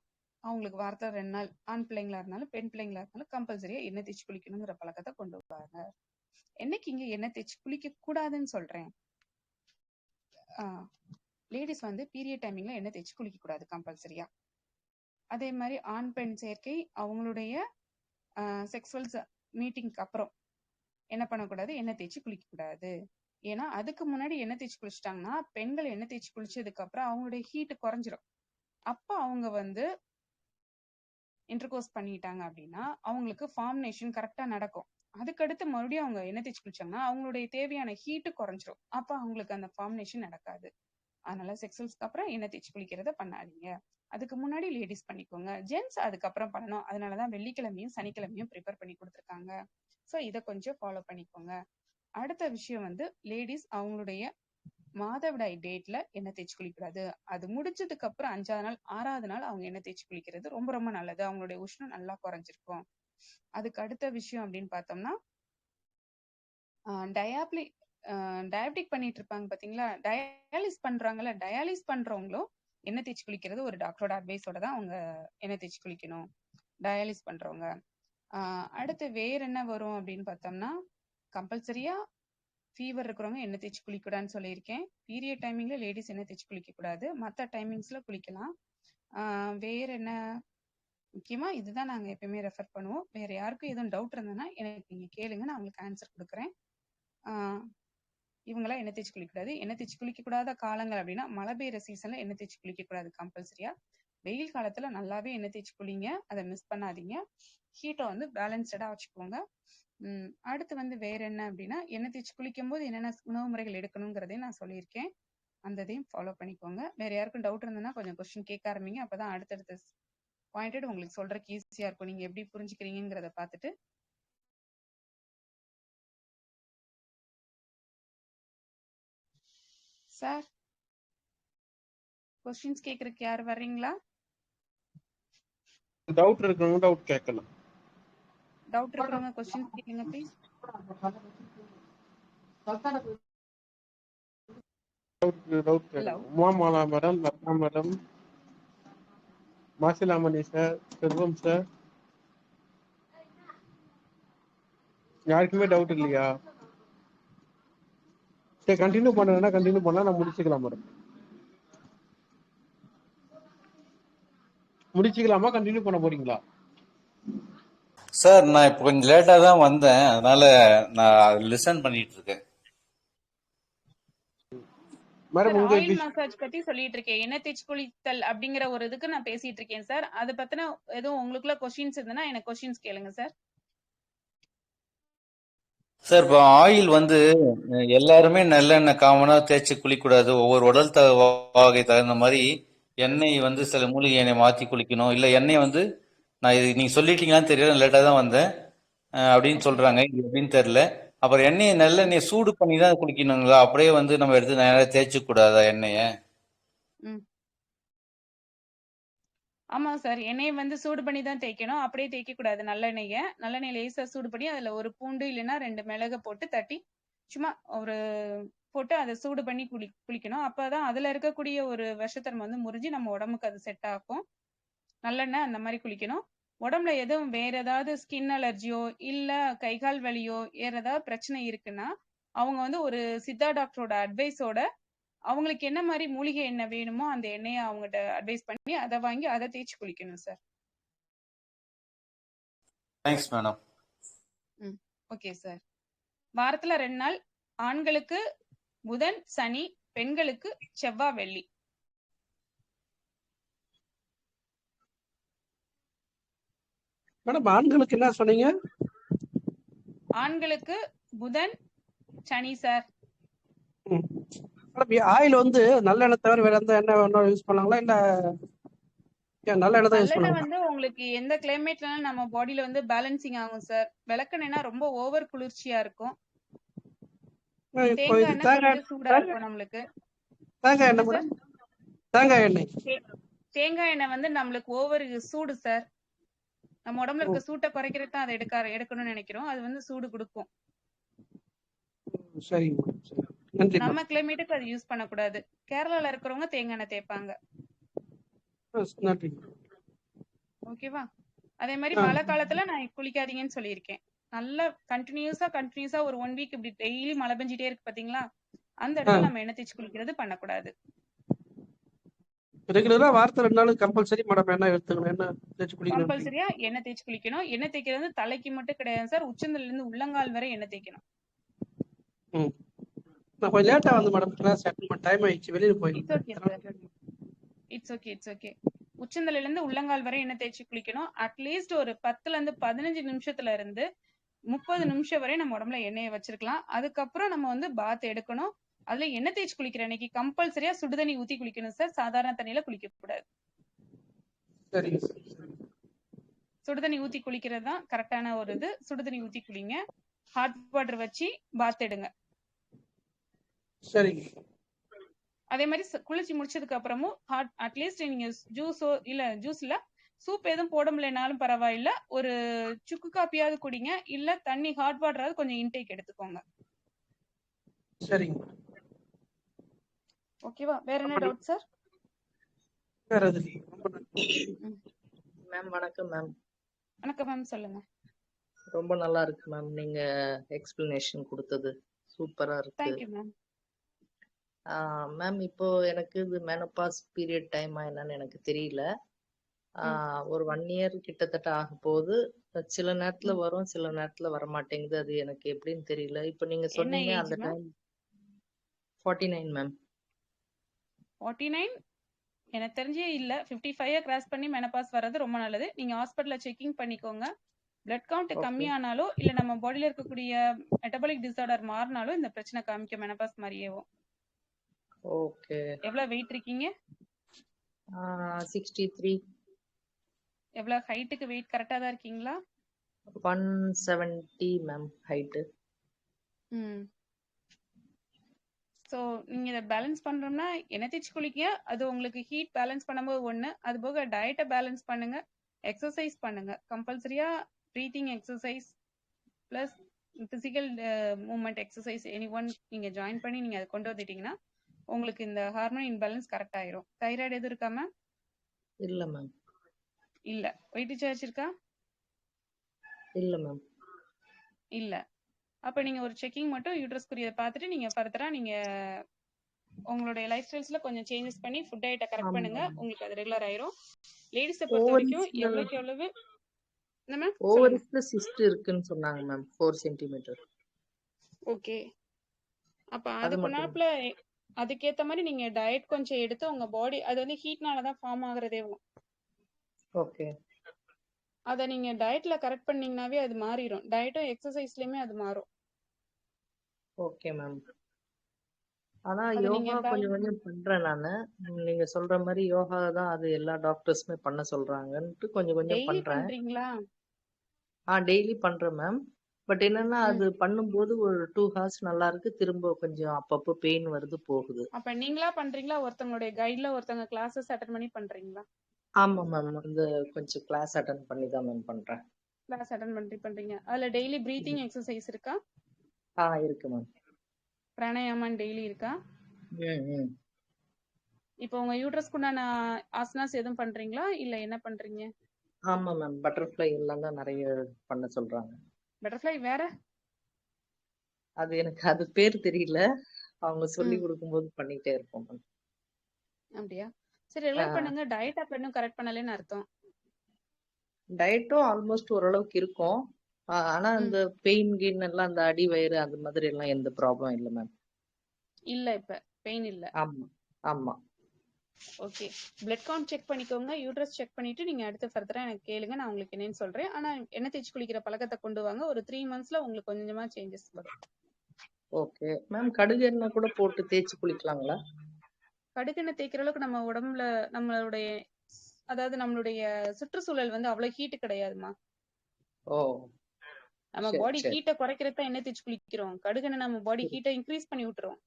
அவங்களுக்கு வாரத்துல 2 நாள், ஆண் பிள்ளைங்களா இருந்தாலும் பெண் பிள்ளைங்களா இருந்தாலும் கம்பல்சரியா எண்ணெய் தேய்ச்சி குளிக்கணுங்கிற பழக்கத்தை கொண்டு வருவாங்க. என்னைக்கு இங்க எண்ணெய் தேய்ச்சி குளிக்க கூடாதுன்னு சொல்றேன், லேடிஸ் வந்து பீரியட் டைமிங்ல எண்ணெய் தேய்ச்சி குளிக்க கூடாது கம்பல்சரியா. அதே மாதிரி ஆண் பெண் சேர்க்கை அவங்களுடைய செக்ஸுவல் மீட்டிங்க்கு அப்புறம் என்ன பண்ணக்கூடாது, எண்ணெய் தேய்ச்சி குளிக்க கூடாது. ஏன்னா அதுக்கு முன்னாடி எண்ணெய் தேய்ச்சி குளிச்சிட்டாங்கன்னா பெண்கள் எண்ணெய் தேய்ச்சி குளிச்சதுக்கு அப்புறம் அவங்களுடைய ஹீட் குறைஞ்சிரும். அப்ப அவங்க வந்து இன்டர்கோர்ஸ் பண்ணிட்டாங்க அப்படின்னா அவங்களுக்கு ஃபார்மினேஷன் கரெக்டா நடக்கும். அதுக்கடுத்து மறுபடியும் அவங்க எண்ணெய் தேய்ச்சி குளிச்சாங்கன்னா அவங்களுடைய தேவையான ஹீட்டு குறைஞ்சிரும். அப்ப அவங்களுக்கு அந்த ஃபார்மினேஷன் நடக்காது. அதனால செக்ஸுவல்ஸ்க்கு அப்புறம் எண்ணெய் தேய்ச்சி குளிக்கிறத பண்ணாதீங்க. அதுக்கு முன்னாடி லேடிஸ் பண்ணிக்கோங்க. ஜென்ட்ஸ் அதுக்கப்புறம் பண்ணணும். அதனாலதான் வெள்ளிக்கிழமையும் சனிக்கிழமையும் ப்ரிப்பேர் பண்ணி கொடுத்துருக்காங்க. ஸோ இதை கொஞ்சம் ஃபாலோ பண்ணிக்கோங்க. அடுத்த விஷயம் வந்து லேடிஸ் அவங்களுடைய மாதவிடாய் டேட்ல எண்ணெய் தேய்ச்சி குளிக்கூடாது. அது முடிச்சதுக்கு அப்புறம் 5வது நாள் 6வது நாள் அவங்க எண்ணெய் தேய்ச்சி குளிக்கிறது ரொம்ப ரொம்ப நல்லது. அவங்களுடைய உஷ்ணம் நல்லா குறைஞ்சிருக்கும். அதுக்கு அடுத்த விஷயம் அப்படின்னு பார்த்தோம்னா டயபெட்டிக் பண்ணிட்டு இருப்பாங்க பாத்தீங்களா, டயாலிஸ் பண்றாங்கல்ல, டயாலிஸ் பண்றவங்களும் எண்ணெய் தேய்ச்சி குளிக்கிறது ஒரு டாக்டரோட அட்வைஸோட தான் அவங்க எண்ணெய் தேய்ச்சி குளிக்கணும், டயாலிஸ் பண்றவங்க. அடுத்து வேற என்ன வரும் அப்படின்னு பார்த்தோம்னா, கம்பல்சரியா ஃபீவர் இருக்கிறவங்க எண்ணெய் தேய்ச்சி குளிக்கூடாதுன்னு சொல்லியிருக்கேன். பீரியட் டைமிங்ல லேடிஸ் எண்ணெய் தேய்ச்சி குளிக்க கூடாது, மற்ற டைமிங்ஸ்ல குளிக்கலாம். வேற என்ன முக்கியமா இதுதான் நாங்க எப்பயுமே ரெஃபர் பண்ணுவோம். வேற யாருக்கும் எதுவும் டவுட் இருந்ததுன்னா எனக்கு நீங்க கேளுங்க, நான் உங்களுக்கு ஆன்சர் கொடுக்குறேன். இவங்கெல்லாம் எண்ணெய் தேய்ச்சி குளிக்கக்கூடாது. எண்ணெய் தேய்ச்சி குளிக்கக்கூடாத காலங்கள் அப்படின்னா மழை பெய்யுற சீசன்ல எண்ணெய் தேய்ச்சி குளிக்கக்கூடாது கம்பல்சரியா. வெயில் காலத்துல நல்லாவே எண்ணெய் தேய்ச்சி குளிங்க, அதை மிஸ் பண்ணாதீங்க. ஹீட்டை வந்து பேலன்ஸ்டா வச்சுக்கோங்க. அடுத்து வந்து வேற என்ன அப்படின்னா, எண்ணெய் தேய்ச்சி குளிக்கும் போது என்னென்ன உணவு முறைகள் எடுக்கணுங்கிறதையும் நான் சொல்லியிருக்கேன். அந்த இதையும் ஃபாலோ பண்ணிக்கோங்க. வேற யாருக்கும் டவுட் இருந்ததுன்னா கொஞ்சம் கொஸ்டின் கேட்க ஆரம்பிங்க. அப்பதான் அடுத்தடுத்த பாயிண்டட் உங்களுக்கு சொல்றதுக்கு ஈஸியா இருக்கும். நீங்க எப்படி புரிஞ்சுக்கிறீங்கிறத பார்த்துட்டு. சார், கொஸ்டின்ஸ் கேக்குறதுக்கு யார் வர்றீங்களா? டவுட் இருக்கவங்க டவுட் கேட்கலாம். டவுட் இருக்கிறவங்க கொஸ்டின்ஸ் கேளுங்க ப்ளீஸ். டவுட் கேட்கலாம். Umamala madam, Latha madam, Masilamani sir, Selvam sir, யாருக்குமே டவுட் இல்லையா? சரி, கண்டினியூ பண்ணுறேன்னா கண்டினியூ பண்ணலாம், நான் முடிச்சுக்கலாம் மேடம். முடிச்சுக்கலாமா, கண்டினியூ பண்ண போறீங்களா? சார், நான் இப்போ கொஞ்சம் லேட்டாக தான் வந்தேன், அதனால நான் லிசன் பண்ணிட்டு இருக்கேன். மேடம், உங்க ஆயில் மசாஜ் பத்தி சொல்லிட்டு இருக்கேன். எண்ணெய் தேய்ச்சி குளித்தல் அப்படிங்கிற ஒரு இதுக்கு நான் பேசிட்டு இருக்கேன் சார். அது பத்தின எதுவும் உங்களுக்குள்ள கொஸ்டின்ஸ் இருந்ததுன்னா எனக்கு கொஸ்டின்ஸ் கேளுங்க சார். சார், இப்போ ஆயில் வந்து எல்லாருமே நல்லெண்ணெய் காமனா தேய்ச்சி குளிக்கூடாது. ஒவ்வொரு உடல் வகை தகுந்த மாதிரி எண்ணெய் வந்து சில மூலிகை எண்ணெய் மாற்றி குளிக்கணும். இல்லை எண்ணெய் வந்து நான் இது நீங்கள் சொல்லிட்டீங்களான்னு தெரியல, லேட்டாக தான் வந்தேன் அப்படின்னு சொல்கிறாங்க. இது எப்படின்னு தெரியல. அப்புறம் எண்ணெயை நல்லெண்ணெயை சூடு பண்ணி தான் குளிக்கணுங்களா? அப்படியே வந்து நம்ம எடுத்து நேராக தேய்ச்சி கூடாதா எண்ணெயை? ஆமா சார், எண்ணெயை வந்து சூடு பண்ணி தான் தேய்க்கணும், அப்படியே தேய்க்க கூடாது. நல்லெண்ணெய் லேசா சூடு பண்ணி அதுல ஒரு பூண்டு இல்லைன்னா 2 மிளகு போட்டு தட்டி சும்மா ஒரு போட்டு அதை சூடு பண்ணி குளிக்கணும். அப்பதான் அதுல இருக்கக்கூடிய ஒரு விஷத்தன்மை வந்து முறிஞ்சு நம்ம உடம்புக்கு அது செட் ஆகும். நல்லெண்ணெய் அந்த மாதிரி குளிக்கணும். உடம்புல எதுவும் வேற ஏதாவது ஸ்கின் அலர்ஜியோ இல்ல கை கால் வலியோ வேற ஏதாவது பிரச்சனை இருக்குன்னா அவங்க வந்து ஒரு சித்தா டாக்டரோட அட்வைஸோட அவங்களுக்கு என்ன மாதிரி மூலிகை எண்ணெய் வேணுமோ அந்த எண்ணெயை அவங்ககிட்ட அட்வைஸ் பண்ணி அதை வாங்கி அதை தேய்ச்சி குளிக்கணும் sir. Thanks madam. Okay sir. வாரத்துல 2 நாள், ஆண்களுக்கு புதன் சனி, பெண்களுக்கு செவ்வாய் வெள்ளி. மேடம், ஆண்களுக்கு என்ன சொன்னீங்க? ஆண்களுக்கு புதன் சனி சார். மேடம், ஆயில் வந்து நல்லெண்ணெய் தவிர வேற எந்த எண்ணெய் வேணாலும் யூஸ் பண்ணலாங்களா, இல்ல நல்லெண்ணெய் தான் யூஸ் நல்லெண்ணெய் பண்ணலாம்? வந்து உங்களுக்கு எந்த கிளைமேட்லயும் நம்ம பாடியில வந்து பேலன்சிங் ஆகும் சார். விளக்கெண்ணெய்னா ரொம்ப ஓவர் குளிர்ச்சியா இருக்கும். தேங்காய் எண்ணெய் கொஞ்சம் சூடா இருக்கும் நம்மளுக்கு. தேங்காய் எண்ணெய் மேடம், தேங்காய் எண்ணெய் தேங்காய் எண்ணெய் வந்து நம்மளுக்கு ஓவர் சூடு சார். நம்ம உடம்புல இருக்க சூட்டை குறைக்கிறதுக்கு தான் அதை எடுக்கணும்னு நினைக்கிறோம். அது வந்து சூடு கொடுக்கும். நம்ம கிளைமேட்டுக்கு அது யூஸ் பண்ணக்கூடாது. கேரளால இருக்கிறவங்க தேங்காய் எண்ணெய் தேய்ப்பாங்க. ஓகேவா? அதே மாதிரி மழை காலத்துல நான் குளிக்காதீங்கன்னு சொல்லியிருக்கேன். நல்லா கண்டினியூஸா ஒரு 1 வீக் இப்படி டெய்லி மழை பெஞ்சிட்டே இருக்கு பாத்தீங்களா, அந்த இடத்துல நம்ம எண்ணெய் தேய்ச்சி குளிக்கிறது பண்ணக்கூடாது. ரெகுலரா வாரத்துல 2 நாள் கம்பல்சரி மேடம் எண்ணெய் எடுத்துக்கணும். எண்ணெய் தேய்ச்சி குளிக்கணும். கம்பல்சரியா எண்ணெய் தேய்ச்சி குளிக்கணும். எண்ணெய் தேய்க்கிறது வந்து தலைக்கு மட்டும் கிடையாது சார், உச்சந்தலையில இருந்து உள்ளங்கால் வரை எண்ணெய் தேய்க்கணும். நான் கொஞ்சம் லேட்டா வந்து மேடம் கிளாஸ் அட்டெண்ட் பண்ண டைம் ஆயிடுச்சு, வெளியில போயிட்டேன். It's okay. உச்சந்தலையில இருந்து உள்ளங்கால் வரை எண்ணெய் தேய்ச்சி குளிக்கணும். அட்லீஸ்ட் ஒரு 10ல இருந்து 15 நிமிஷத்துல இருந்து 30 நிமிஷம் வரை நம்ம உடம்புல எண்ணெயை வச்சிருக்கலாம். அதுக்கப்புறம் நம்ம வந்து பாத் எடுக்கணும். அதுல எண்ணெய் தேய்ச்சி குளிக்கிற அன்னைக்கு கம்பல்சரியா சுடுதண்ணி ஊத்தி குளிக்கணும் சார். சாதாரண தண்ணியில குளிக்க கூடாது. சரிங்க சார். சுடுதண்ணி ஊத்தி குளிக்கிறது தான் கரெக்டான ஒரு இது. சுடுதண்ணி ஊத்தி குளிங்க. ஹாட் வாட்டர் வச்சு பாத் எடுங்க. சரிங்க. அதே மாதிரி குளிச்சு முடிச்சதுக்கு அப்புறமும் அட்லீஸ்ட் நீங்க ஜூஸோ இல்ல ஜூஸ் இல்ல சூப் எதுவும் போட முடியலனாலும் பரவாயில்ல, ஒரு சுக்கு காப்பியாவது குடிங்க. இல்ல தண்ணி ஹாட் வாட்டராவது கொஞ்சம் இன்டேக் எடுத்துக்கோங்க. சரிங்க. ஓகேவா? வேற என்ன டவுட் சார்? வேற எதுவும் இல்ல. ரொம்ப நன்றி. மேம் வணக்கம் மேம். வணக்கம் மேம், சொல்லுங்க. ரொம்ப நல்லா இருக்கு மேம், நீங்க எக்ஸ்பிளனேஷன் கொடுத்தது சூப்பரா இருக்கு. Thank you ma'am. மேம் இப்போ எனக்கு இது மெனோபாஸ் பீரியட் டைமா என்னன்னு எனக்கு தெரியல. ஒரு 1 year கிட்டத்தட்ட ஆக போகுது. சில நேரத்துல வரும், சில நேரத்துல வர மாட்டேங்குது. அது எனக்கு எப்படின்னு தெரியல. இப்போ நீங்க என்ன சொன்னீங்க ஏஜ் அந்த மேம்? Time 49 ma'am. 49 எனக்கு தெரிஞ்சே இல்ல. 55 கிராஸ் பண்ணி மெனபாஸ் வர்றது ரொம்ப நல்லது. நீங்க ஹாஸ்பிடல்ல செக்கிங் பண்ணிக்கோங்க. பிளட் கவுண்ட் கம்மியானாலோ இல்ல நம்ம பாடியில இருக்கக்கூடிய மெட்டபாலிக் டிசார்டர் மாறினாலும் இந்த பிரச்சனை காமிக்கும் மெனபாஸ் மாதிரியேவும். ஓகே. எவ்வளவு வெயிட் இருக்கீங்க? 63. எவ்வளவு ஹைட்டுக்கு வெயிட் கரெக்டா தான் இருக்கீங்களா? 170 மேம் ஹைட்டு. ஸோ நீங்க இதை பேலன்ஸ் பண்றோம்னா எண்ணெய் தேய்ச்சி குளிக்க, அது உங்களுக்கு ஹீட் பேலன்ஸ் பண்ணும்போது ஒண்ணு. அது போக டயட்டை பேலன்ஸ் பண்ணுங்க, எக்ஸசைஸ் பண்ணுங்க. கம்பல்சரியா breathing exercise plus physical movement exercise any one நீங்க ஜாயின் பண்ணி நீங்க அதை கொண்டு வந்துட்டீங்கன்னா உங்களுக்கு இந்த ஹார்மோன் இன்பேலன்ஸ் கரெக்ட் ஆயிரும். தைராய்டு எதுவும் இருக்கா மேம்? இல்ல மேம். இல்ல. வெயிட் சார்ஜ் இருக்கா? இல்ல மேம். இல்ல. அப்ப நீங்க ஒரு செக்கிங் மட்டும் யூட்ரஸ்க்குரிய பார்த்துட்டு நீங்க ஃபர்தரா நீங்க உங்களுடைய லைஃப் ஸ்டைல்ஸ்ல கொஞ்சம் சேஞ்சஸ் பண்ணி ஃபுட் டயட்டை கரெக்ட் பண்ணுங்க. உங்களுக்கு அது ரெகுலர் ஆயிரும். லேடிஸை பொறுத்த வரைக்கும் எவ்வளவுக்கு எவ்வளவு என்ன மேம் ஓவரிஸ்ல சிஸ்ட் இருக்குன்னு சொன்னாங்க மேம், 4 சென்டிமீட்டர். ஓகே. அப்ப அதுக்குனாப்ல அதுக்கேத்த மாதிரி நீங்க டயட் கொஞ்சம் எடுத்து உங்க பாடி அது வந்து ஹீட்னால தான் ஃபார்ம் ஆகுறதேவும். ஓகே. அத நீங்க டயட்ல கரெக்ட் பண்ணீங்கனாவே அது மாறிடும். டயட்டும் எக்ஸசைஸ்லயுமே அது மாறும். Okay ma'am. ஆனா அது நீங்க யோகா கொஞ்சம் கொஞ்சம் பண்றேன் நானு. நீங்க சொல்ற மாதிரி யோகா தான் அது எல்லா டாக்டர்ஸுமே பண்ண சொல்றாங்கன்ட்டு கொஞ்சம் கொஞ்சம் டெய்லி பண்றேன். பண்றீங்களா? டெய்லி பண்றேன் மேம். பட் என்னன்னா அது பண்ணும்போது ஒரு 2 hours நல்லா இருக்கு, திரும்ப கொஞ்சம் அப்பப்போ பெயின் வருது போகுது. அப்ப நீங்களா பண்றீங்களா, ஒருத்தங்களுடைய கைட்ல ஒருத்தங்க கிளாஸஸ் அட்டெண்ட் பண்ணி பண்றீங்களா? ஆமா மேம், வந்து கொஞ்சம் கிளாஸ் அட்டெண்ட் பண்ணி தான் மேம் பண்றேன். கிளாஸ் அட்டெண்ட் பண்றீங்க. அதுல டெய்லி பிரீத்திங் எக்ஸசைஸ் இருக்கா? இருக்கு மேம். பிராணாயாமம் டெய்லி இருக்கா? இப்போ உங்க யூட்ரஸ்க்கு உண்டான ஆசனாஸ் எதுவும் பண்றீங்களா இல்ல என்ன பண்றீங்க? ஆமா மேம், பட்டர்ஃப்ளை எல்லாம் தான் நிறைய பண்ண சொல்றாங்க. பட்டர்ஃப்ளை வேற? அது எனக்கு அது பேர் தெரியல, அவங்க சொல்லி கொடுக்கும்போது பண்ணிட்டே இருப்போம் மேம். அப்படியா? சரி, ரெகுலர் பண்ணுங்க. டயட் அப்ப இன்னும் கரெக்ட் பண்ணலன்னு அர்த்தம். டயட்டும் ஆல்மோஸ்ட் ஓரளவுக்கு இருக்கும். ஆனா இந்த பெயின் கெயின் எல்லாம் அந்த அடி வயிறு அந்த மாதிரி எல்லாம் எந்த ப்ராப்ளம் இல்ல மேம். இல்ல, இப்ப பெயின் இல்ல. ஆமா ஆமா. ஓகே. பிளட் கவுண்ட் செக் பண்ணிக்கோங்க, யூட்ரஸ் செக் பண்ணிட்டு நீங்க அடுத்து ஃபர்தரா எனக்கு கேளுங்க, நான் உங்களுக்கு என்னன்னு சொல்றேன். ஆனா எண்ணெய் தேய்ச்சி குளிக்கிற பழக்கத்தை கொண்டு வாங்க. ஒரு 3 monthsல உங்களுக்கு கொஞ்சமா சேஞ்சஸ் வரும். Okay ma'am. கடுகு எண்ணெய் கூட போட்டு தேய்ச்சி குளிக்கலாங்களா? கடுகு எண்ணெய் தேய்க்கிற அளவுக்கு நம்ம உடம்புல நம்மளுடைய அதாவது நம்மளுடைய சுற்றுச்சூழல் வந்து அவ்வளவு ஹீட் கிடையாதுமா. நம்ம பாடி ஹீட்டை குறைக்கிறத எண்ணெய் தேய்ச்சி குளிக்கிறோம். கடுகு எண்ணெய் நம்ம பாடி ஹீட்டை இன்க்ரீஸ் பண்ணி விட்டுரும்.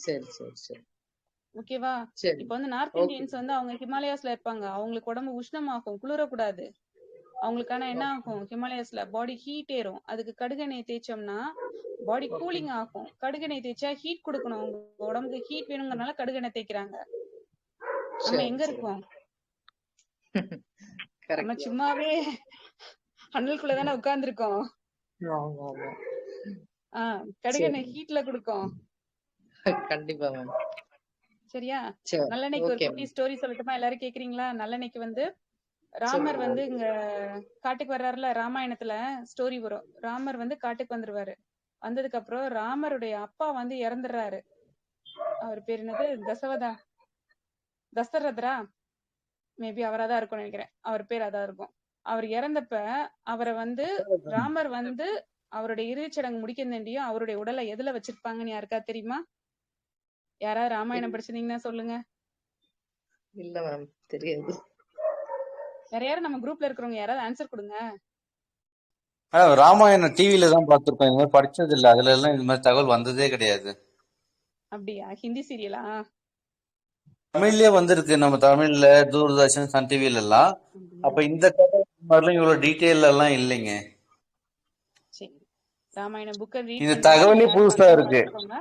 சரி சரி சரி. ஓகேவா? இப்ப வந்து நார்த் இந்தியன்ஸ் வந்து அவங்க ஹிமாலயாஸ்ல இருப்பாங்க. அவங்களுக்கு உடம்பு உஷ்ணமாகும், குளிரக்கூடாது. அவங்களுக்கான என்ன ஆகும், ஹிமாலயாஸ்ல பாடி ஹீட் ஏறும். அதுக்கு கடுகெண்ணெய் தேய்ச்சோம்னா பாடி கூலிங் ஆகும். கடுகெண்ணெய் தேய்ச்சா ஹீட் கொடுக்கணும், அவங்க உடம்புக்கு ஹீட் வேணுங்கிறதுனால கடுகெண்ணெய் தேய்க்கிறாங்க. நம்ம எங்க இருக்கோம்? நம்ம சும்மாவே அனலுக்குள்ளதானே உட்கார்ந்து இருக்கோம். கடுகெண்ணெய் ஹீட்ல கொடுக்கும். கண்டிப்பா மேம். சரியா? நல்லெண்ணெய்க்கு ஒரு குட்டி ஸ்டோரி சொல்லட்டுமா? எல்லாரும் கேக்குறீங்களா? நல்லெண்ணெய்க்கு வந்து ராமர் வந்து இங்க காட்டுக்கு வர்றாருல, ராமாயணத்துல ஸ்டோரி வரும். ராமர் வந்து காட்டுக்கு வந்துருவாரு. வந்ததுக்கு அப்புறம் ராமருடைய அப்பா வந்து இறந்துடுறாரு. அவர் பேர் என்னது? தசரதரா? மேபி அவராதான் இருக்கும்னு நினைக்கிறேன். அவர் பேர் அதான் இருக்கும். அவர் இறந்தப்ப அவரை வந்து ராமர் வந்து அவருடைய இறுதிச் சடங்கு முடிக்கிறதையும் அவருடைய உடலை எதுல வச்சிருப்பாங்கன்னு யாருக்கா தெரியுமா? யாராவது ராமாயணம் படிச்சிருந்தீங்கன்னா சொல்லுங்க. இல்ல மேம், தெரியாது. வேற யாரும் நம்ம குரூப்ல இருக்கிறவங்க யாராவது ஆன்சர் கொடுங்க. ராமாயணம் டிவில தான் பார்த்திருப்பேன், இந்த மாதிரி படிச்சது இல்ல. அதுல எல்லாம் இந்த மாதிரி தகவல் வந்ததே கிடையாது. அப்படியா? ஹிந்தி சீரியலா? தமிழ்லயே வந்திருக்கு, நம்ம தமிழ்ல தூர்தர்ஷன், சன் டிவில எல்லாம். அப்ப அப்படியா? இந்த கதை மாதிரிலாம் இவ்வளவு டீட்டெயில் எல்லாம் இல்லைங்க. சரி, ராமாயணம் புக்கை ரீட் இந்த பண்றவங்க தகவலே எல்லாரும் புதுசா கன்ஃபார்ம் இருக்கு. பண்ணிக்கோங்க.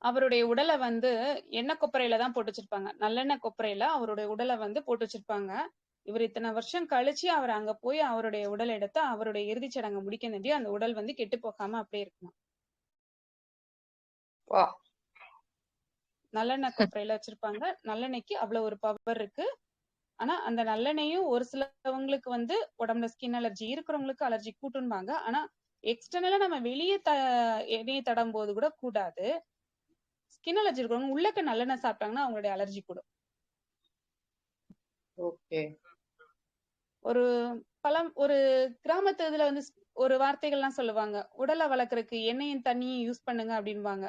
அவருடைய உடலை வந்து எண்ணெய் கொப்பரையில தான் போட்டு வச்சிருப்பாங்க. நல்லெண்ணெய் கொப்பரையில அவருடைய உடலை வந்து போட்டு வச்சிருப்பாங்க. இவர் இத்தனை வருஷம் கழிச்சு அவர் அங்க போய் அவருடைய உடல் எடுத்து அவருடைய இறுதிச் சடங்கை முடிக்க வேண்டிய அந்த உடல் வந்து கெட்டு போகாம அப்படியே இருக்குமா. வா. நல்லெண்ணெய் கொப்பரையில வச்சிருப்பாங்க. நல்லெண்ணெய்க்கு அவ்வளவு ஒரு பவர் இருக்கு. ஆனா அந்த நல்லெண்ணெயும் ஒரு சிலவங்களுக்கு வந்து உடம்புல ஸ்கின் அலர்ஜி இருக்கிறவங்களுக்கு அலர்ஜி கூட்டும்பாங்க. ஆனா எக்ஸ்டர்னலா நம்ம வெளியே எண்ணெயை தடும் போது கூட கூடாது. ஸ்கின் அலர்ஜி இருக்கிறவங்க உள்ளக்க நல்லெண்ணெய் சாப்பிட்டாங்கன்னா அவங்களுடைய அலர்ஜி கூடும். ஓகே. ஒரு கிராமத்து இதுல வந்து ஒரு வார்த்தைகள்லாம் சொல்லுவாங்க. உடலை வளர்க்கறதுக்கு எண்ணெயும் தண்ணியும் யூஸ் பண்ணுங்க அப்படின்பாங்க.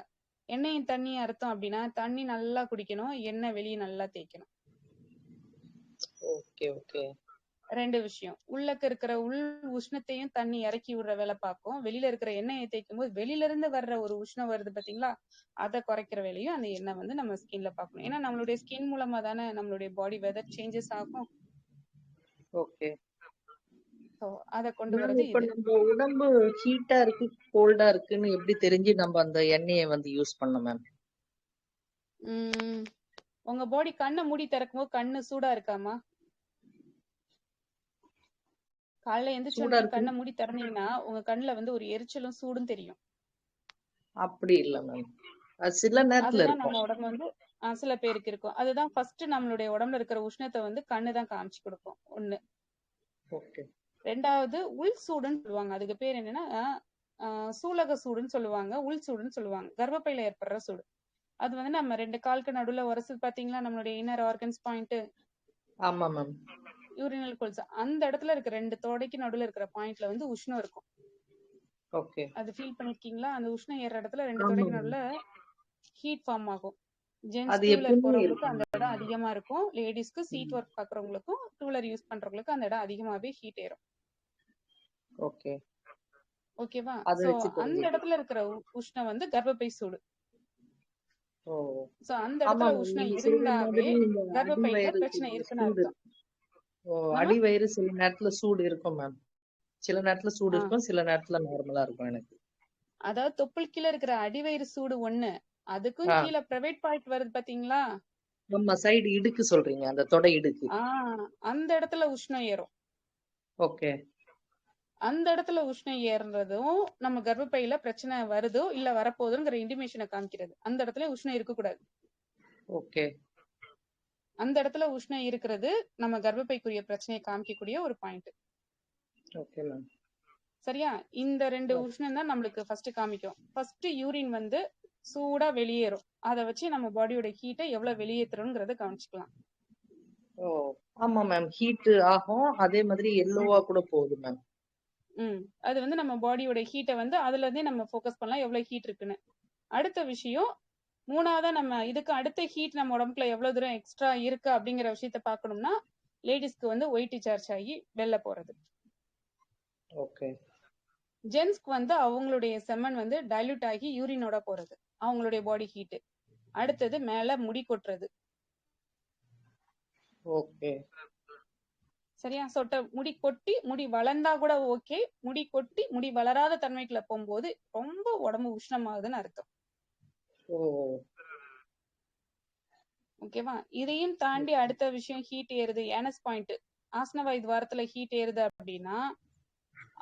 எண்ணெயும் தண்ணி அர்த்தம் அப்படின்னா தண்ணி நல்லா குடிக்கணும், எண்ணெய் வெளியே நல்லா தேய்க்கணும். Okay okay. ரெண்டு விஷயம். உள்ளக்க இருக்கிற உள் உஷ்ணத்தையும் தண்ணி இறக்கி விடுற வேலை பார்க்கும். வெளியில இருக்கிற எண்ணெயை தேய்க்கும் போது வெளியில இருந்து வர்ற ஒரு உஷ்ணம் வருது பாத்தீங்களா, அதை குறைக்கிற வேலையும் அந்த எண்ணெய் வந்து நம்ம ஸ்கின்ல பார்க்கணும். ஏன்னா நம்மளுடைய ஸ்கின் மூலமா தானே நம்மளுடைய பாடி வெதர் சேஞ்சஸ் ஆகும். ஓகே. ஸோ அதை கொண்டு மேம், வர்றது இப்ப இது. நம்ம உடம்பு ஹீட்டா இருக்கு, கோல்டா இருக்குன்னு எப்படி தெரிஞ்சு நம்ம அந்த எண்ணெயை வந்து யூஸ் பண்ண மேம்? உங்க பாடி கண்ணை மூடி திறக்கும் போது கண்ணு சூடா இருக்காமா? காலைல எந்திரிச்ச சூடா உடனே இருக்கு. கண்ணை மூடி திறந்தீங்கன்னா உங்க கண்ணுல வந்து ஒரு எரிச்சலும் சூடும் தெரியும். அப்படி இல்ல மேம், அது சில நேரத்துல அதுதான் இருக்கும். நம்ம உடம்பு வந்து சில பேருக்கு இருக்கும். அதுதான் ஃபர்ஸ்ட் நம்மளுடைய உடம்புல இருக்கிற உஷ்ணத்தை வந்து கண்ணு தான் காமிச்சு கொடுக்கும். ஒண்ணு. ஓகே. ரெண்டாவது உள் சூடுன்னு சொல்லுவாங்க. அதுக்கு பேர் என்னன்னா சூலக சூடுன்னு சொல்லுவாங்க, உள் சூடுன்னு சொல்லுவாங்க. கர்ப்பப்பையில ஏற்படுற சூடு. அது வந்து நம்ம ரெண்டு காலுக்கு நடுவுல உரசல் பாத்தீங்களா, நம்மளுடைய இன்னர் ஆர்கன்ஸ் பாயிண்ட். ஆமா மேம். யூரினல் கோல்ஸ் அந்த இடத்துல இருக்க ரெண்டு தொடைக்கு நடுவுல இருக்கிற பாயிண்ட்ல வந்து உஷ்ணம் இருக்கும். ஓகே. அது ஃபீல் பண்ணிருக்கீங்களா? அந்த உஷ்ணம் ஏற இடத்துல ரெண்டு ஆமா தொடைக்கு மேம். நடுவுல ஹீட் ஃபார்ம் ஆகும். ஜென்ஸ் அது டூ வீலர் எப்பவுமே போறவங்களுக்கு இருக்கும் அந்த மேம். இடம் அதிகமா இருக்கும். லேடிஸ்க்கு சீட் ம். ஒர்க் பாக்குறவங்களுக்கும் டூ வீலர் யூஸ் பண்றவங்களுக்கு அந்த இடம் அதிகமாவே ஹீட் ஏறும். ஓகே. ஓகேவா? அதை சோ வச்சு அந்த தெரிஞ்சுக்கலாம். இடத்துல இருக்கிற உஷ்ணம் வந்து கர்ப்பப்பை சூடு. ஓ. சோ அந்த ஆமா இடத்துல மேம், உஷ்ணம் நீங்க சொல்ற இருந்தாவே மாதிரி இந்த கர்ப்பப்பையில அடிவயிறு பிரச்சனை இருக்குன்னு சூடு. அர்த்தம். ஓ, என்னமா? அடிவயிறு சில நேரத்துல சூடு இருக்கும் மேம். சில நேரத்துல சூடு ஆஹ் இருக்கும், சில நேரத்துல நார்மலா இருக்கும் எனக்கு. அதாவது தொப்புள் கீழே இருக்கிற அடிவயிறு சூடு ஒண்ணு, அதுக்கும் ஆ, கீழே பிரைவேட் பாயிண்ட் வருது பாத்தீங்களா, நம்ம சைடு இடுக்கு சொல்றீங்க, அந்த தொடை இடுக்கு. அந்த இடத்துல உஷ்ணம் ஏறும். ஓகே. அந்த இடத்துல உஷ்ணம் ஏறுறதும் நம்ம கர்ப்பப்பையில பிரச்சனை வருதோ இல்ல வரப்போகுதுங்கிற இன்டிமேஷனை காமிக்கிறது. அந்த இடத்துல உஷ்ணம் இருக்கக்கூடாது. ஓகே. அந்த இடத்துல உஷ்ணம் இருக்கிறது நம்ம கர்ப்பப்பைக்குரிய பிரச்சனையை காமிக்கக்கூடிய ஒரு பாயிண்ட். Okay ma'am. சரியா? இந்த ரெண்டு உஷ்ணம் தான் நம்மளுக்கு ஃபர்ஸ்ட் காமிக்கும். ஃபர்ஸ்ட் யூரின் வந்து சூடா வெளியேறும். அதை வச்சு நம்ம பாடியோட ஹீட்டை எவ்வளவு வெளியேற்றுறோங்கிறத கவனிச்சுக்கலாம். ஓ, ஆமா மேம், ஹீட் ஆகும். அதே மாதிரி எல்லோவா கூட போகுது மேம். அது வந்து நம்ம பாடியோட ஹீட்டை வந்து அதுல இருந்தே நம்ம ஃபோக்கஸ் பண்ணலாம் எவ்வளவு ஹீட் இருக்குன்னு. அடுத்த விஷயம், மூணாவதா நம்ம இதுக்கு அடுத்த ஹீட் நம்ம உடம்புல எவ்வளவு தூரம் எக்ஸ்ட்ரா இருக்கு அப்படிங்கிற விஷயத்த பார்க்கணும்னா லேடிஸ்க்கு வந்து ஒயிட் டிசார்ஜ் ஆகி வெளில போறது. ஓகே. ஜென்ஸ்க்கு வந்து அவங்களுடைய செமன் வந்து டைல்யூட் ஆகி யூரினோட போறது, அவங்களுடைய பாடி ஹீட். அடுத்தது மேல முடி கொட்டுறது. ஓகே. சரியா? சொட்ட முடி கொட்டி முடி வளர்ந்தா கூட ஓகே, முடி கொட்டி முடி வளராத தன்மைக்குள்ள போகும்போது ரொம்ப உடம்பு உஷ்ணமாகுதுன்னு அர்த்தம். ஓ. ஓகேவா? இதையும் தாண்டி அடுத்த விஷயம் ஹீட் ஏறுது, ஏனஸ் பாயிண்ட் ஆசனவாய் துவாரத்துல ஹீட் ஏறுது அப்படின்னா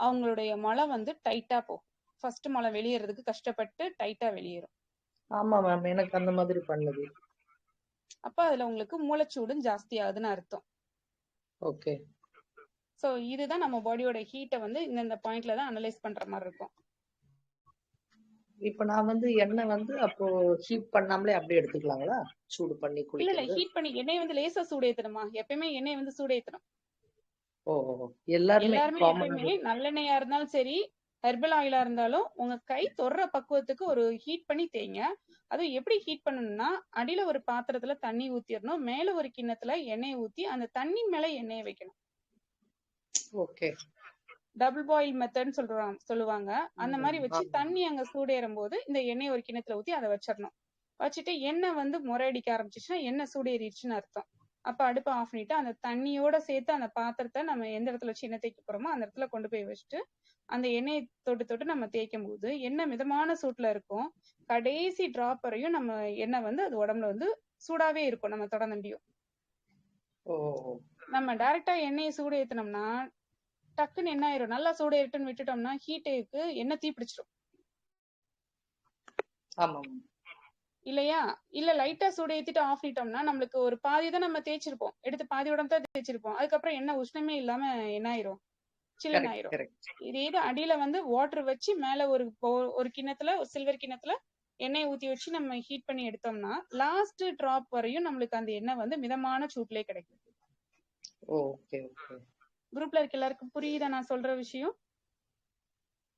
அவங்களுடைய மலம் வந்து டைட்டா போகும். ஃபர்ஸ்ட் மலம் வெளியேறதுக்கு கஷ்டப்பட்டு டைட்டா வெளியேறும். ஆமா மேம், எனக்கு அந்த மாதிரி பண்ணுது. அப்ப அதுல உங்களுக்கு மூளைச்சூடும் ஜாஸ்தி ஆகுதுன்னு அர்த்தம். ஓகே. சோ இதுதான் நம்ம பாடியோட ஹீட்டை வந்து இந்த பாயிண்ட்ல தான் அனலைஸ் பண்ற மாதிரி இருக்கும். இப்ப நான் வந்து எண்ணெய் வந்து அப்போ ஹீட் பண்ணாமலே அப்படியே எடுத்துக்கலாங்களா, சூடு பண்ணி இல்ல குளிக்கிறது? ஹீட் பண்ணி எண்ணெய் வந்து லேசா சூடு ஏத்தணுமா? எப்பயுமே எண்ணெய் வந்து சூடு ஏத்தணும். ஓ, எல்லாருமே எல்லாருமே காமன். எப்பயுமே நல்லெண்ணெயா இருந்தாலும் சரி, ஹெர்பல் ஆயிலா இருந்தாலும் உங்க கை தொடுற பக்குவத்துக்கு ஒரு ஹீட் பண்ணி தேய்ங்க. அதுவும் எப்படி ஹீட் பண்ணணும்னா, அடியில ஒரு பாத்திரத்துல தண்ணி ஊத்திரணும், மேல ஒரு கிண்ணத்துல எண்ணெய் ஊத்தி அந்த தண்ணி மேல எண்ணெயை வைக்கணும். ஓகே. டபுள் பாயில் மெத்தட்னு சொல்லுவாங்க. அந்த மாதிரி வச்சு தண்ணி அங்க சூடேறும் போது இந்த எண்ணெய் ஒரு கிண்ணத்துல ஊத்தி அதை வச்சிடணும். வச்சுட்டு எண்ணெய் வந்து முறையடிக்க ஆரம்பிச்சிச்சுன்னா எண்ணெய் சூடேறிடுச்சுன்னு அர்த்தம். அப்ப அடுப்பை ஆஃப் பண்ணிட்டு அந்த தண்ணியோட சேர்த்து அந்த பாத்திரத்தை நம்ம எந்த இடத்துல வச்சு எண்ணெய் தேய்க்க போறோமோ அந்த இடத்துல கொண்டு போய் வச்சுட்டு அந்த எண்ணெயை தொட்டு தொட்டு நம்ம தேய்க்கும் போது எண்ணெய் மிதமான சூட்டுல இருக்கும். கடைசி டிராப் வரையும் நம்ம எண்ணெய் வந்து அது உடம்புல வந்து சூடாவே இருக்கும். நம்ம தொடர்ந்தியும் நம்ம டைரக்டா எண்ணெயை சூடு ஏத்தனோம்னா டக்குன்னு என்ன ஆயிரும், நல்லா சூடு ஏறிட்டுன்னு விட்டுட்டோம்னா ஹீட்டுக்கு எண்ணெய் தீ பிடிச்சிடும் இல்லையா? இல்ல லைட்டா சூடு ஏத்திட்டு ஆஃப் பண்ணிட்டோம்னா நம்மளுக்கு ஒரு பாதி தான் நம்ம தேய்ச்சிருப்போம், எடுத்து பாதி உடம்பு தான் தேய்ச்சிருப்போம். அதுக்கப்புறம் என்ன உஷ்ணமே இல்லாம என்ன ஆயிரும், சில்லுன்னு ஆயிரும். இதே இது அடியில வந்து வாட்டர் வச்சு மேல ஒரு கிண்ணத்துல ஒரு சில்வர் கிண்ணத்துல எண்ணெய் ஊத்தி வச்சு நம்ம ஹீட் பண்ணி எடுத்தோம்னா லாஸ்ட் டிராப் வரையும் நம்மளுக்கு அந்த எண்ணெய் வந்து மிதமான சூட்லயே கிடைக்கும். குரூப்ல இருக்க எல்லாருக்கும் புரியுதா நான் சொல்ற விஷயம்?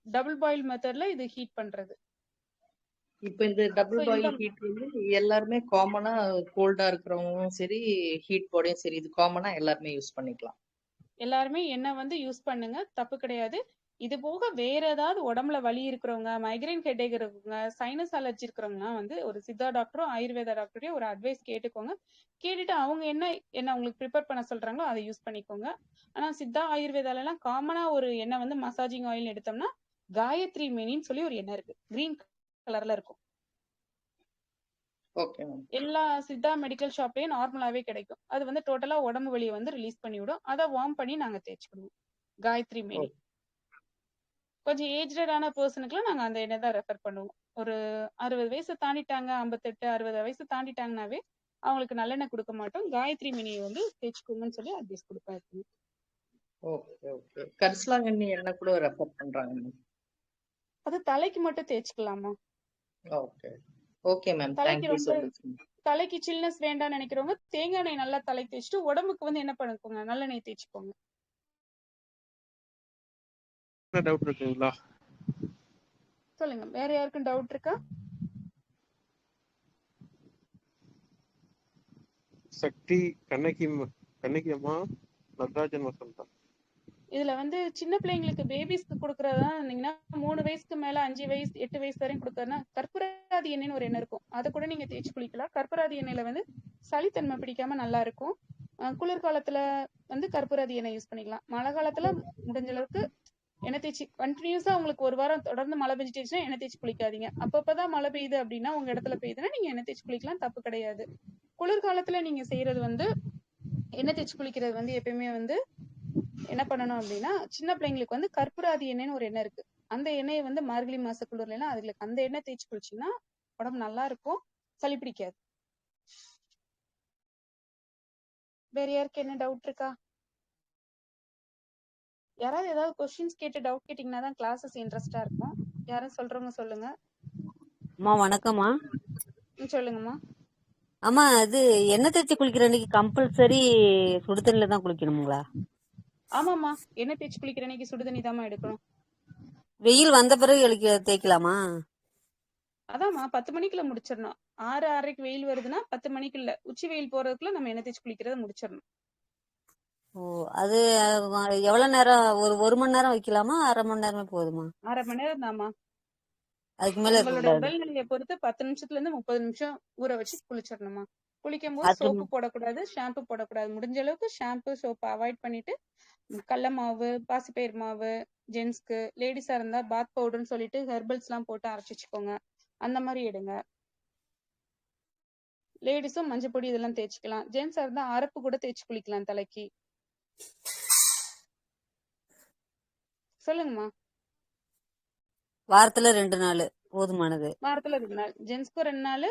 டபுள் பாயில் மெத்தட்ல இது ஹீட் பண்றது. இப்ப இந்த டபுள் பாயில் ஹீட் வந்து எல்லாருமே காமனா கோல்டா இருக்கிறவங்களும் சரி ஹீட் போடையும் சரி இது காமனா எல்லாருமே யூஸ் பண்ணிக்கலாம். எல்லாருமே என்ன வந்து யூஸ் பண்ணுங்க, தப்பு கிடையாது. இது போக வேற ஏதாவது உடம்புல வலி இருக்கிறவங்க, மைக்ரைன் ஹெட்டேக் இருக்கிறவங்க, சைனஸ் அலர்ஜி இருக்கிறவங்க வந்து ஒரு சித்தா டாக்டரோ ஆயுர்வேதா டாக்டரையோ ஒரு அட்வைஸ் கேட்டுக்கோங்க. கேட்டுட்டு அவங்க என்ன உங்களுக்கு ப்ரிப்பேர் பண்ண சொல்றாங்களோ அதை யூஸ் பண்ணிக்கோங்க. ஆனா சித்தா ஆயுர்வேதால எல்லாம் காமனா ஒரு எண்ணெய் வந்து மசாஜிங் ஆயில் எடுத்தோம்னா காயத்ரி மேனின்னு சொல்லி ஒரு எண்ணெய் இருக்கு, கிரீன் கலர்ல இருக்கும். எல்லா சித்தா மெடிக்கல் ஷாப்லயும் நார்மலாவே கிடைக்கும். அது வந்து டோட்டலா உடம்பு வலியை வந்து ரிலீஸ் பண்ணி விடும். அதை வார்ம் பண்ணி நாங்க தேய்ச்சிக்கிடுவோம். காயத்ரி மேனி கொஞ்சம் ஏஜ்டான பர்சனுக்குலாம் நாங்க அந்த எண்ணெய் தான் ரெஃபர் பண்ணுவோம். ஒரு 60 வயசு தாண்டிட்டாங்க, 58 60 வயசு தாண்டிட்டாங்கன்னாவே அவங்களுக்கு நல்லெண்ணெய் கொடுக்க மாட்டோம். காயத்ரி மினியை வந்து தேய்ச்சிக்கோங்கன்னு சொல்லி அட்வைஸ் கொடுப்பேன். கரிசலாங்கண்ணி எண்ணெய் கூட ரெஃபர் பண்றாங்க. அது தலைக்கு மட்டும் தேய்ச்சிக்கலாமா? Okay ma'am, thank you so much. தலைக்கு சில்னஸ் வேண்டாம்னு நினைக்கிறவங்க தேங்காய் எண்ணெய் நல்லா தலைக்கு தேய்ச்சிட்டு உடம்புக்கு வந்து என்ன பண்ணிக்கோங்க, நல்லெண்ணெய் தேய்ச்சிக்கோங்க. டவுட் இருக்குங்களா? சொல்லுங்க, வேற யாருக்கும் டவுட் இருக்கா? சக்தி, கண்ணகி அம்மா, நடராஜன் வசந்தா. இதுல வந்து சின்ன பிள்ளைங்களுக்கு பேபிஸ்க்கு கொடுக்கறதா இருந்தீங்கன்னா 3 வயசுக்கு மேல 5 வயசு 8 வயசு வரையும் கொடுக்கறதுனா கற்பூராதி எண்ணெய்னு ஒரு எண்ணெய் இருக்கும், அதை கூட நீங்க தேய்ச்சி குளிக்கலாம். கற்பூராதி எண்ணெயில வந்து சளித்தன்மை பிடிக்காம நல்லா இருக்கும். குளிர்காலத்துல வந்து கற்பூராதி எண்ணெய் யூஸ் பண்ணிக்கலாம். மழை காலத்துல முடிஞ்ச அளவுக்கு எண்ணெய் தேய்ச்சி கண்டினியூஸா உங்களுக்கு ஒரு வாரம் தொடர்ந்து மழை பெஞ்சிட்டுச்சுன்னா எண்ணெய் தேய்ச்சி குளிக்காதீங்க. அப்பப்பதான் மழை பெய்யுது அப்படின்னா உங்க இடத்துல பெய்யுதுன்னா நீங்க எண்ணெய் தேய்ச்சி குளிக்கலாம், தப்பு கிடையாது. குளிர்காலத்துல நீங்க செய்யறது வந்து எண்ணெய் தேய்ச்சி குளிக்கிறது வந்து எப்பயுமே வந்து என்ன பண்ணணும் அப்படின்னா, சின்ன பிள்ளைங்களுக்கு வந்து கற்பூராதி எண்ணெய்னு ஒரு எண்ணெய் இருக்கு. அந்த எண்ணெயை வந்து மார்கழி மாச குளிர்ல அதுல அந்த எண்ணெய் தேய்ச்சி குளிச்சீங்கன்னா உடம்பு நல்லா இருக்கும், சளி பிடிக்காது. வேற யாருக்கு என்ன டவுட் இருக்கா? யாராவது ஏதாவது கொஸ்டின்ஸ் கேட்டு டவுட் கேட்டீங்கன்னா தான் கிளாஸஸ் இன்ட்ரெஸ்டா இருக்கும். யாரும் சொல்றவங்க சொல்லுங்க. அம்மா வணக்கம்மா. சொல்லுங்கம்மா. அம்மா, அது எண்ணெய் தேய்ச்சி குளிக்கிற அன்னைக்கு கம்பல்சரி சுடுதண்ணில தான் குளிக்கணுங்களா? ஆமாம்மா, எண்ணெய் தேய்ச்சி குளிக்கிற அன்னைக்கு சுடுதண்ணி தாம்மா எடுக்கணும். வெயில் வந்த பிறகு தேய்க்கலாமா? அதாம்மா 10 மணிக்குள்ள முடிச்சிடணும். 6:30க்கு வெயில் வருதுன்னா 10 மணிக்குள்ள உச்சி வெயில் போறதுக்குள்ள நம்ம எண்ணெய் தேய்ச்சி குளிக்கிறத முடிச்சிடணும். ஓ, அது எவ்வளவு நேரம்? ஒரு மணி நேரம் வைக்கலாமா, அரை மணி நேரமே போதுமா? அரை மணி நேரம் தாம்மா. அதுக்கு மேல உங்களோட உடல்நிலையை பொறுத்து 10 நிமிஷத்துல இருந்து 30 நிமிஷம் ஊற வச்சு குளிச்சிடணுமா. குளிக்கும் போது சோப்பு போடக்கூடாது, ஷாம்பு போடக்கூடாது. முடிஞ்ச அளவுக்கு ஷாம்பு சோப்பு அவாய்ட் பண்ணிட்டு கடல மாவு, பாசிப்பயிர் மாவு, ஜென்ஸ்க்கு, லேடிஸா இருந்தா பாத் பவுடர்னு சொல்லிட்டு ஹெர்பல்ஸ் எல்லாம் போட்டு அரைச்சு வச்சுக்கோங்க, அந்த மாதிரி எடுங்க. லேடிஸும் மஞ்சள் பொடி இதெல்லாம் தேய்ச்சிக்கலாம். ஜென்ஸா இருந்தா அரப்பு கூட தேய்ச்சி குளிக்கலாம் தலைக்கு. சொல்லுங்கம்மா. வாரத்துல 2 நாள் போதுமானது. வாரத்துல 2 நாள், ஜென்ஸ்க்கு 2 நாள்,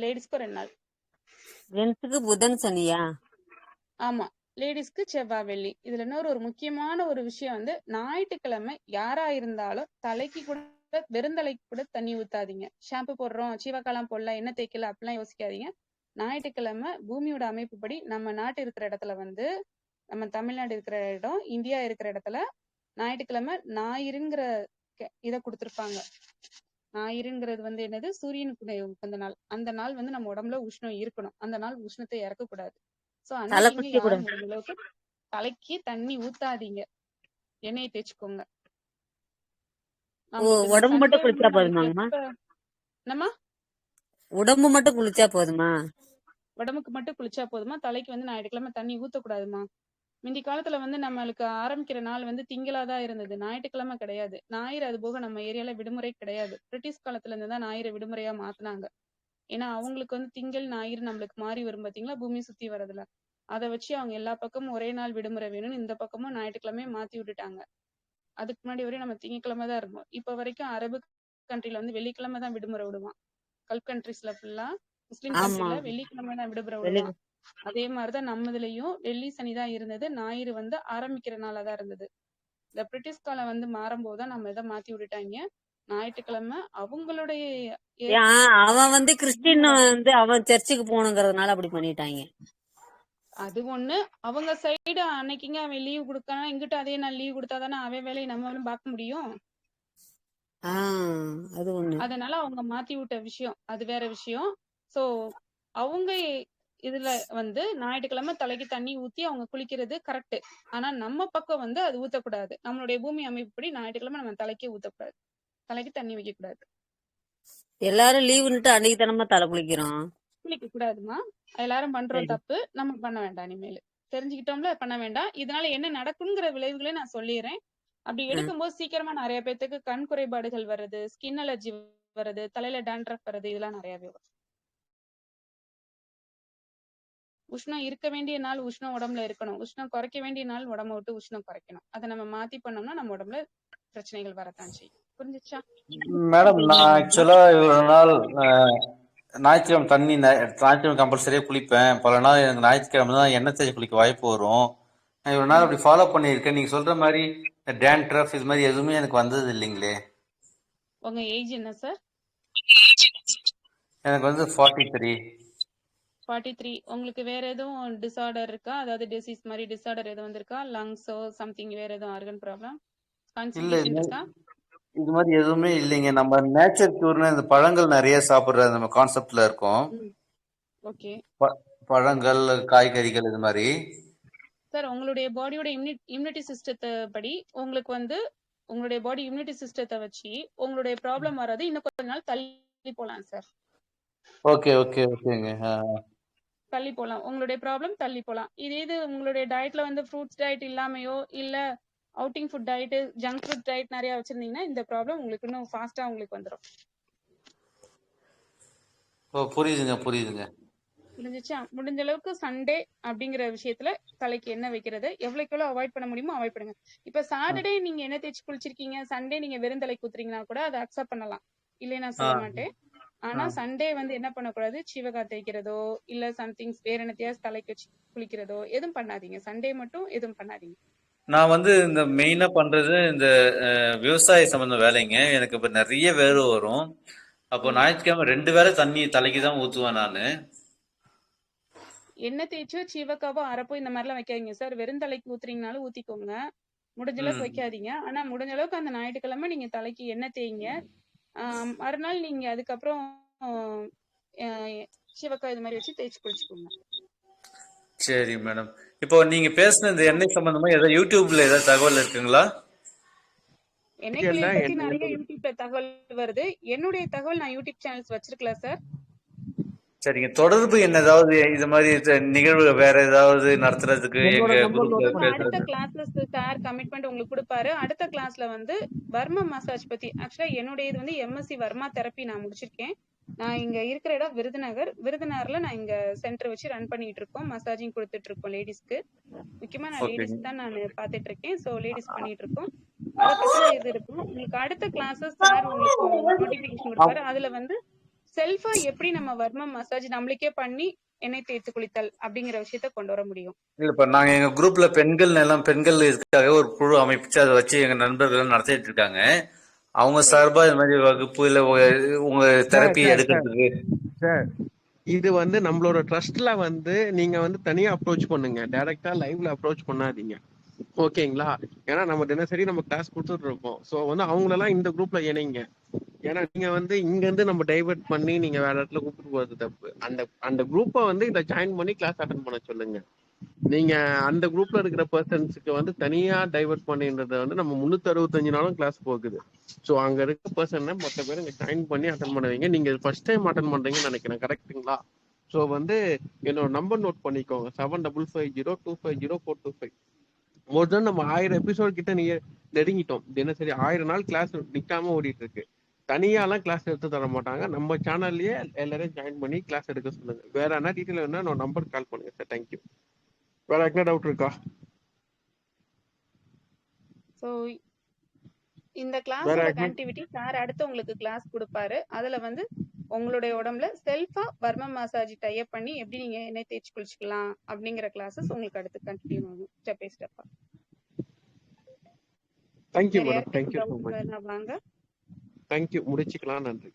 லேடிஸ்க்கு 2 நாள். ஜென்ஸுக்கு புதன் சனியா? ஆமா, லேடிஸ்க்கு செவ்வாய் வெள்ளி. இதுல இன்னொரு ஒரு முக்கியமான ஒரு விஷயம் வந்து ஞாயிற்றுக்கிழமை யாரா இருந்தாலும் தலைக்கு கூட வெறுந்தலைக்கு கூட தண்ணி ஊத்தாதீங்க. ஷாம்பு போடுறோம், சீவக்காலாம் போடலாம், எண்ணெய் தேய்க்கல அப்படிலாம் யோசிக்காதீங்க. ஞாயிற்றுக்கிழமை பூமியோட அமைப்புப்படி நம்ம நாட்டு இருக்கிற இடத்துல வந்து நம்ம தமிழ்நாடு இருக்கிற இடம், இந்தியா இருக்கிற இடத்துல ஞாயிற்றுக்கிழமை ஞாயிறுங்கிற இதை கொடுத்திருப்பாங்க. ஞாயிறுங்கிறது வந்து என்னது, சூரியனுக்கு உகந்த நாள். அந்த நாள் வந்து நம்ம உடம்புல உஷ்ணம் இருக்கணும். அந்த நாள் உஷ்ணத்தை இறக்க கூடாது. சோ தலை அன்னைக்குங்க குளிக்க யார் கூடாது. முடிஞ்ச அளவுக்கு தலைக்கு தண்ணி ஊத்தாதீங்க, எண்ணெயை தேய்ச்சுக்கோங்க. ஓ, நம்மளுக்கு இந்த உடம்பு மட்டும் சன்பர்ன் குளிச்சா நம்மளுக்கு போதுமாங்கம்மா? எப்ப நம்ம உடம்பு மட்டும் குளிச்சா போதுமா? உடம்புக்கு மட்டும் குளிச்சா போதுமா, தலைக்கு வந்து ஞாயிற்றுக்கிழமை தண்ணி ஊத்தக்கூடாதுமா. முந்தி காலத்துல வந்து நம்மளுக்கு ஆரம்பிக்கிற நாள் வந்து திங்களாதான் இருந்தது, ஞாயிற்றுக்கிழமை கிடையாது. ஞாயிறு அது போக நம்ம ஏரியால விடுமுறை கிடையாது. பிரிட்டிஷ் காலத்துல இருந்து தான் ஞாயிறு விடுமுறையா மாத்துனாங்க. ஏன்னா அவங்களுக்கு வந்து திங்கள் ஞாயிறு நம்மளுக்கு மாறி வரும் பாத்தீங்களா, பூமி சுத்தி வரதுல. அதை வச்சு அவங்க எல்லா பக்கமும் ஒரே நாள் விடுமுறை வேணும்னு இந்த பக்கமும் ஞாயிற்றுக்கிழமையே மாத்தி விட்டுட்டாங்க. அதுக்கு முன்னாடி வரையும் நம்ம திங்கக்கிழமை தான் இருந்தோம். இப்ப வரைக்கும் அரபு கண்ட்ரில வந்து வெள்ளிக்கிழமை தான் விடுமுறை விடுவான். கல்ஃப் கண்ட்ரிஸ்ல ஃபுல்லா, முஸ்லிம் ஆமா, கண்ட்ரில வெள்ளிக்கிழமை தான் விடுமுறை வெளி விடுவான். அதே மாதிரிதான் நம்மதுலயும் வெள்ளி சனிதான் இருந்தது, ஞாயிறு வந்து ஆரம்பிக்கிற நாளாதான் இருந்தது. இந்த பிரிட்டிஷ் காலம் வந்து மாறும்போதுதான் நம்ம இதை மாத்தி விட்டுட்டாங்க. ஞாயிற்றுக்கிழமை அவங்களுடைய அவன் வந்து கிறிஸ்டின் வந்து அவன் சர்ச்சுக்கு போகணுங்கிறதுனால அப்படி பண்ணிட்டாங்க. அது ஒண்ணு. அவங்க சைடு அன்னைக்குங்க அவன் லீவ் கொடுக்கானா, இங்கிட்ட அதே நாள் லீவ் கொடுத்தாதானே அவன் வேலையை நம்மளும் பார்க்க முடியும். அது ஒண்ணு. அதனால அவங்க மாத்தி விட்ட விஷயம் அது வேற விஷயம். சோ அவங்க இதுல வந்து ஞாயிற்றுக்கிழமை தலைக்கு தண்ணி ஊத்தி அவங்க குளிக்கிறது கரெக்ட். ஆனா நம்ம பக்கம் வந்து அது ஊத்தக்கூடாது. நம்மளுடைய பூமி அமைப்புப்படி ஞாயிற்றுக்கிழமை நம்ம தலைக்கே ஊத்தக்கூடாது, தலைக்கு தண்ணி வைக்க கூடாது. எல்லாரும் லீவுன்னுட்டு அன்னைக்கு தினமா தலை குளிக்கிறோம். குளிக்க கூடாதுமா, எல்லாரும் பண்றோம் சரி. தப்பு, நம்ம பண்ண வேண்டாம். இனிமேல் தெரிஞ்சுக்கிட்டோம்ல, பண்ண வேண்டாம். இதனால என்ன நடக்குங்கிற விளைவுகளை நான் சொல்லிடுறேன். அப்படி எடுக்கும்போது சீக்கிரமா நிறைய பேத்துக்கு கண் குறைபாடுகள் வருது, ஸ்கின் அலர்ஜி வருது, தலையில டாண்ட்ரஃப் வருது, இதெல்லாம் நிறையவே வரும். உஷ்ணம் இருக்க வேண்டிய நாள் உஷ்ணம் உடம்புல இருக்கணும், உஷ்ணம் குறைக்க வேண்டிய நாள் உடம்ப விட்டு உஷ்ணம் குறைக்கணும். அதை நம்ம மாத்தி பண்ணோம்னா நம்ம உடம்புல பிரச்சனைகள் வரத்தான் செய்யும். புரிஞ்சுச்சா? மேடம், நான் ஆக்சுவலா இவ்வளவு நாள் ஞாயிற்றுக்கிழமை ஞாயிற்றுக்கிழமை கம்பல்சரியா குளிப்பேன். பல நாள் எனக்கு ஞாயிற்றுக்கிழமை தான் எண்ணெய் தேய்ச்சி குளிக்க வாய்ப்பு வரும். நான் இவ்வளவு நாள் அப்படி ஃபாலோ பண்ணியிருக்கேன். நீங்க சொல்ற மாதிரி டேண்ட்ரஃப் இது மாதிரி எதுவுமே எனக்கு வந்தது இல்லைங்களே. உங்க ஏஜ் என்ன சார்? எனக்கு வந்து 43. 43. உங்களுக்கு வேற எதுவும் டிசார்டர் இருக்கா? அதாவது டிசீஸ் மாதிரி டிசார்டர் எதுவும் வந்திருக்கா? லங்ஸோ சம்திங், வேற எதுவும் ஆர்கன் ப்ராப்ளம், இல்ல, கான்ஸ்டிபேஷன் இருக்கா? இது மாதிரி எதுவுமே இல்லைங்க. நம்ம நேச்சர் கியூர்னு இந்த பழங்கள் நிறைய சாப்பிடுற நம்ம கான்செப்ட்ல இருக்கோம். ஓகே பழங்கள், காய்கறிகள் இது மாதிரி. சார், உங்களுடைய பாடியோட இம்யூனிட்டி சிஸ்டத்தை படி உங்களுக்கு வந்து உங்களுடைய பாடி இம்யூனிட்டி சிஸ்டத்தை வச்சு உங்களுடைய ப்ராப்ளம் வராது, இன்னும் கொஞ்ச நாள் தள்ளி போலாம் சார். ஓகே ஓகே ஓகேங்க. தள்ளி போலாம், உங்களுடைய ப்ராப்ளம் தள்ளி போலாம். இது உங்களுடைய டயட்ல வந்து ஃப்ரூட்ஸ் டயட் இல்லாமையோ இல்ல outing food diet, junk food diet நிறைய வச்சிருந்தீங்கன்னா இந்த ப்ராப்ளம் உங்களுக்கு இன்னும் ஃபாஸ்டா உங்களுக்கு வந்துடும். புரியுதுங்க புரியுதுங்க. புரிஞ்சுச்சா? முடிஞ்ச அளவுக்கு சண்டே அப்படிங்கிற விஷயத்துல தலைக்கு எண்ணெய் வைக்கிறத எவ்வளவுக்கு எவ்வளவு அவாய்ட் பண்ண முடியுமோ அவாய்ட் பண்ணுங்க. இப்ப சாட்டர்டே நீங்க எண்ணெய் தேய்ச்சி குளிச்சிருக்கீங்க, சண்டே நீங்க வெறும் தலைக்கு ஊத்துறீங்கன்னா கூட அதை அக்செப்ட் பண்ணலாம், இல்லை நான் சொல்ல மாட்டேன். ஆனா சண்டே வந்து என்ன பண்ணக்கூடாது, சீவகா தேய்க்கிறதோ இல்ல சம்திங்ஸ் வேற என்னத்தையாவது தலைக்கு வச்சு குளிக்கிறதோ எதுவும் பண்ணாதீங்க. சண்டே மட்டும் எதுவும் பண்ணாதீங்க. நான் வந்து இந்த மெயினா பண்றது இந்த விவசாய சம்பந்த வேலைங்க. எனக்கு இப்ப நிறைய வேலை வரும். அப்போ ஞாயிற்றுக்கிழமை 2 வேளை தண்ணி தலைக்கு தான் ஊத்துவேன் நானு. எண்ணெய் தேய்ச்சோ சீவக்காவோ அரப்போ இந்த மாதிரிலாம் வைக்காதீங்க சார். வெறும் தலைக்கு ஊத்துறீங்கனாலும் ஊத்திக்கோங்க, முடிஞ்ச அளவுக்கு வைக்காதீங்க. ஆனா முடிஞ்ச அளவுக்கு அந்த ஞாயிற்றுக்கிழமை நீங்க தலைக்கு எண்ணெய் தேய்ங்க. மறுநாள் நீங்க அதுக்கப்புறம் சீவக்காய் இது மாதிரி வச்சு தேய்ச்சி குளிச்சுக்கோங்க. சரி மேடம். இப்போ நீங்க பேசின இந்த எண்ணெய் சம்பந்தமா ஏதாவது யூடியூப்ல ஏதாவது தகவல் இருக்குங்களா? எண்ணெய் குளியல் பத்தி நிறைய யூடியூப்ல தகவல் வருது. என்னுடைய தகவல் நான் யூடியூப் சேனல்ஸ் வச்சிருக்கல சார். சரிங்க. தொடர்பு என்ன ஏதாவது இது மாதிரி நிகழ்வு வேற ஏதாவது நடத்துறதுக்கு எங்க குரூப்ல அடுத்த கிளாஸஸ் சார் கமிட்மெண்ட் உங்களுக்கு கொடுப்பாரு. அடுத்த கிளாஸ்ல வந்து வர்மா மசாஜ் பத்தி, ஆக்சுவலா என்னுடைய இது வந்து எம்எஸ்சி வர்மா தெரப்பி நான் முடிச்சிருக்கேன். நான் இங்க இருக்கிற இடம் விருதுநகர்ல நான் இங்க சென்டர் வச்சு ரன் பண்ணிட்டு இருக்கோம், மசாஜிங் கொடுத்துட்டு இருக்கோம் லேடிஸ்க்கு. முக்கியமா நான் லேடிஸ் தான் நான் பாத்துட்டு இருக்கேன். சோ லேடிஸ் பண்ணிட்டு இருக்கோம். அதை பத்தின இது இருக்கும். உங்களுக்கு அடுத்த கிளாஸஸ் சார் உங்களுக்கு நோட்டிபிகேஷன் கொடுப்பாரு. அதுல வந்து செல்ஃபா எப்படி நம்ம வர்ம மசாஜ் நம்மளுக்கே பண்ணி எண்ணெய் தேய்த்து குளித்தல் அப்படிங்கிற விஷயத்த கொண்டு வர முடியும். இப்ப நாங்க எங்க குரூப்ல பெண்கள் இதுக்காக ஒரு குழு அமைப்பிச்சு அதை வச்சு எங்க நண்பர்கள் நடத்திட்டு இருக்காங்க. அவங்க சார்பா இது மாதிரி வகுப்பு இல்ல உங்க தெரப்பி எடுக்கிறதுக்கு சார், இது வந்து நம்மளோட ட்ரஸ்ட்ல வந்து நீங்க வந்து தனியா அப்ரோச் பண்ணுங்க, டைரக்டா லைவ்ல அப்ரோச் பண்ணாதீங்க. ஓகேங்களா? ஏன்னா நம்ம தினசரி நம்ம கிளாஸ் கொடுத்துட்டு இருக்கோம். ஸோ வந்து அவங்களெல்லாம் இந்த குரூப்ல இணைங்க. ஏன்னா நீங்க வந்து இங்க இருந்து நம்ம டைவர்ட் பண்ணி நீங்க வேற இடத்துல கூப்பிட்டு போறது தப்பு. அந்த அந்த குரூப்பை வந்து இதை ஜாயின் பண்ணி கிளாஸ் அட்டன் பண்ண சொல்லுங்க. நீங்க அந்த குரூப்ல இருக்கிற பர்சன்ஸுக்கு வந்து தனியா டைவர்ட் பண்ணின்றத வந்து நம்ம 365 நாளும் கிளாஸ் போகுது. ஸோ அங்க இருக்க பர்சன் மொத்த பேரும் இங்க ஜாயின் பண்ணி அட்டன் பண்ணுவீங்க. நீங்க ஃபர்ஸ்ட் டைம் அட்டன் பண்றீங்கன்னு நினைக்கிறேன், கரெக்ட்டுங்களா? ஸோ வந்து என்னோட நம்பர் நோட் பண்ணிக்கோங்க, 7550250425. மோர் தென் நம்ம 1000 எபிசோட் கிட்ட நெருங்கிட்டோம். தினசரி 1000 நாள் கிளாஸ் நிக்காம ஓடிட்டு இருக்கு. தனியாலாம் கிளாஸ் எடுத்து தர மாட்டாங்க. நம்ம சேனல்லயே எல்லாரையும் ஜாயின் பண்ணி கிளாஸ் எடுக்க சொல்லுங்க. வேற என்ன டீட்டெயில் வேணா நான் நம்பர் கால் பண்ணுங்க சார். தேங்க்யூ. வேற என்ன டவுட் இருக்கா? ஸோ இந்த வேற கிளாஸோட என்ன? கனெக்டிவிட்டி சார் அடுத்து உங்களுக்கு கிளாஸ் கொடுப்பாரு. அதுல வந்து உங்களுடைய உடம்புல செல்ஃபா வர்ம மசாஜ் டைப் பண்ணி எப்படி நீங்க எண்ணெய் தேய்ச்சி குளிச்சுக்கலாம் அப்படிங்கிற கிளாஸஸ் உங்களுக்கு அடுத்து கண்டினியூ ஆகும் ஸ்டெப் பை ஸ்டெப்பா. தேங்க்யூ வேற மேடம், யாருக்கும் தேங்க்யூ ஸோ டவுட் மச். வேணா வாங்க. தேங்க்யூ, முடிச்சுக்கலாம். நன்றி.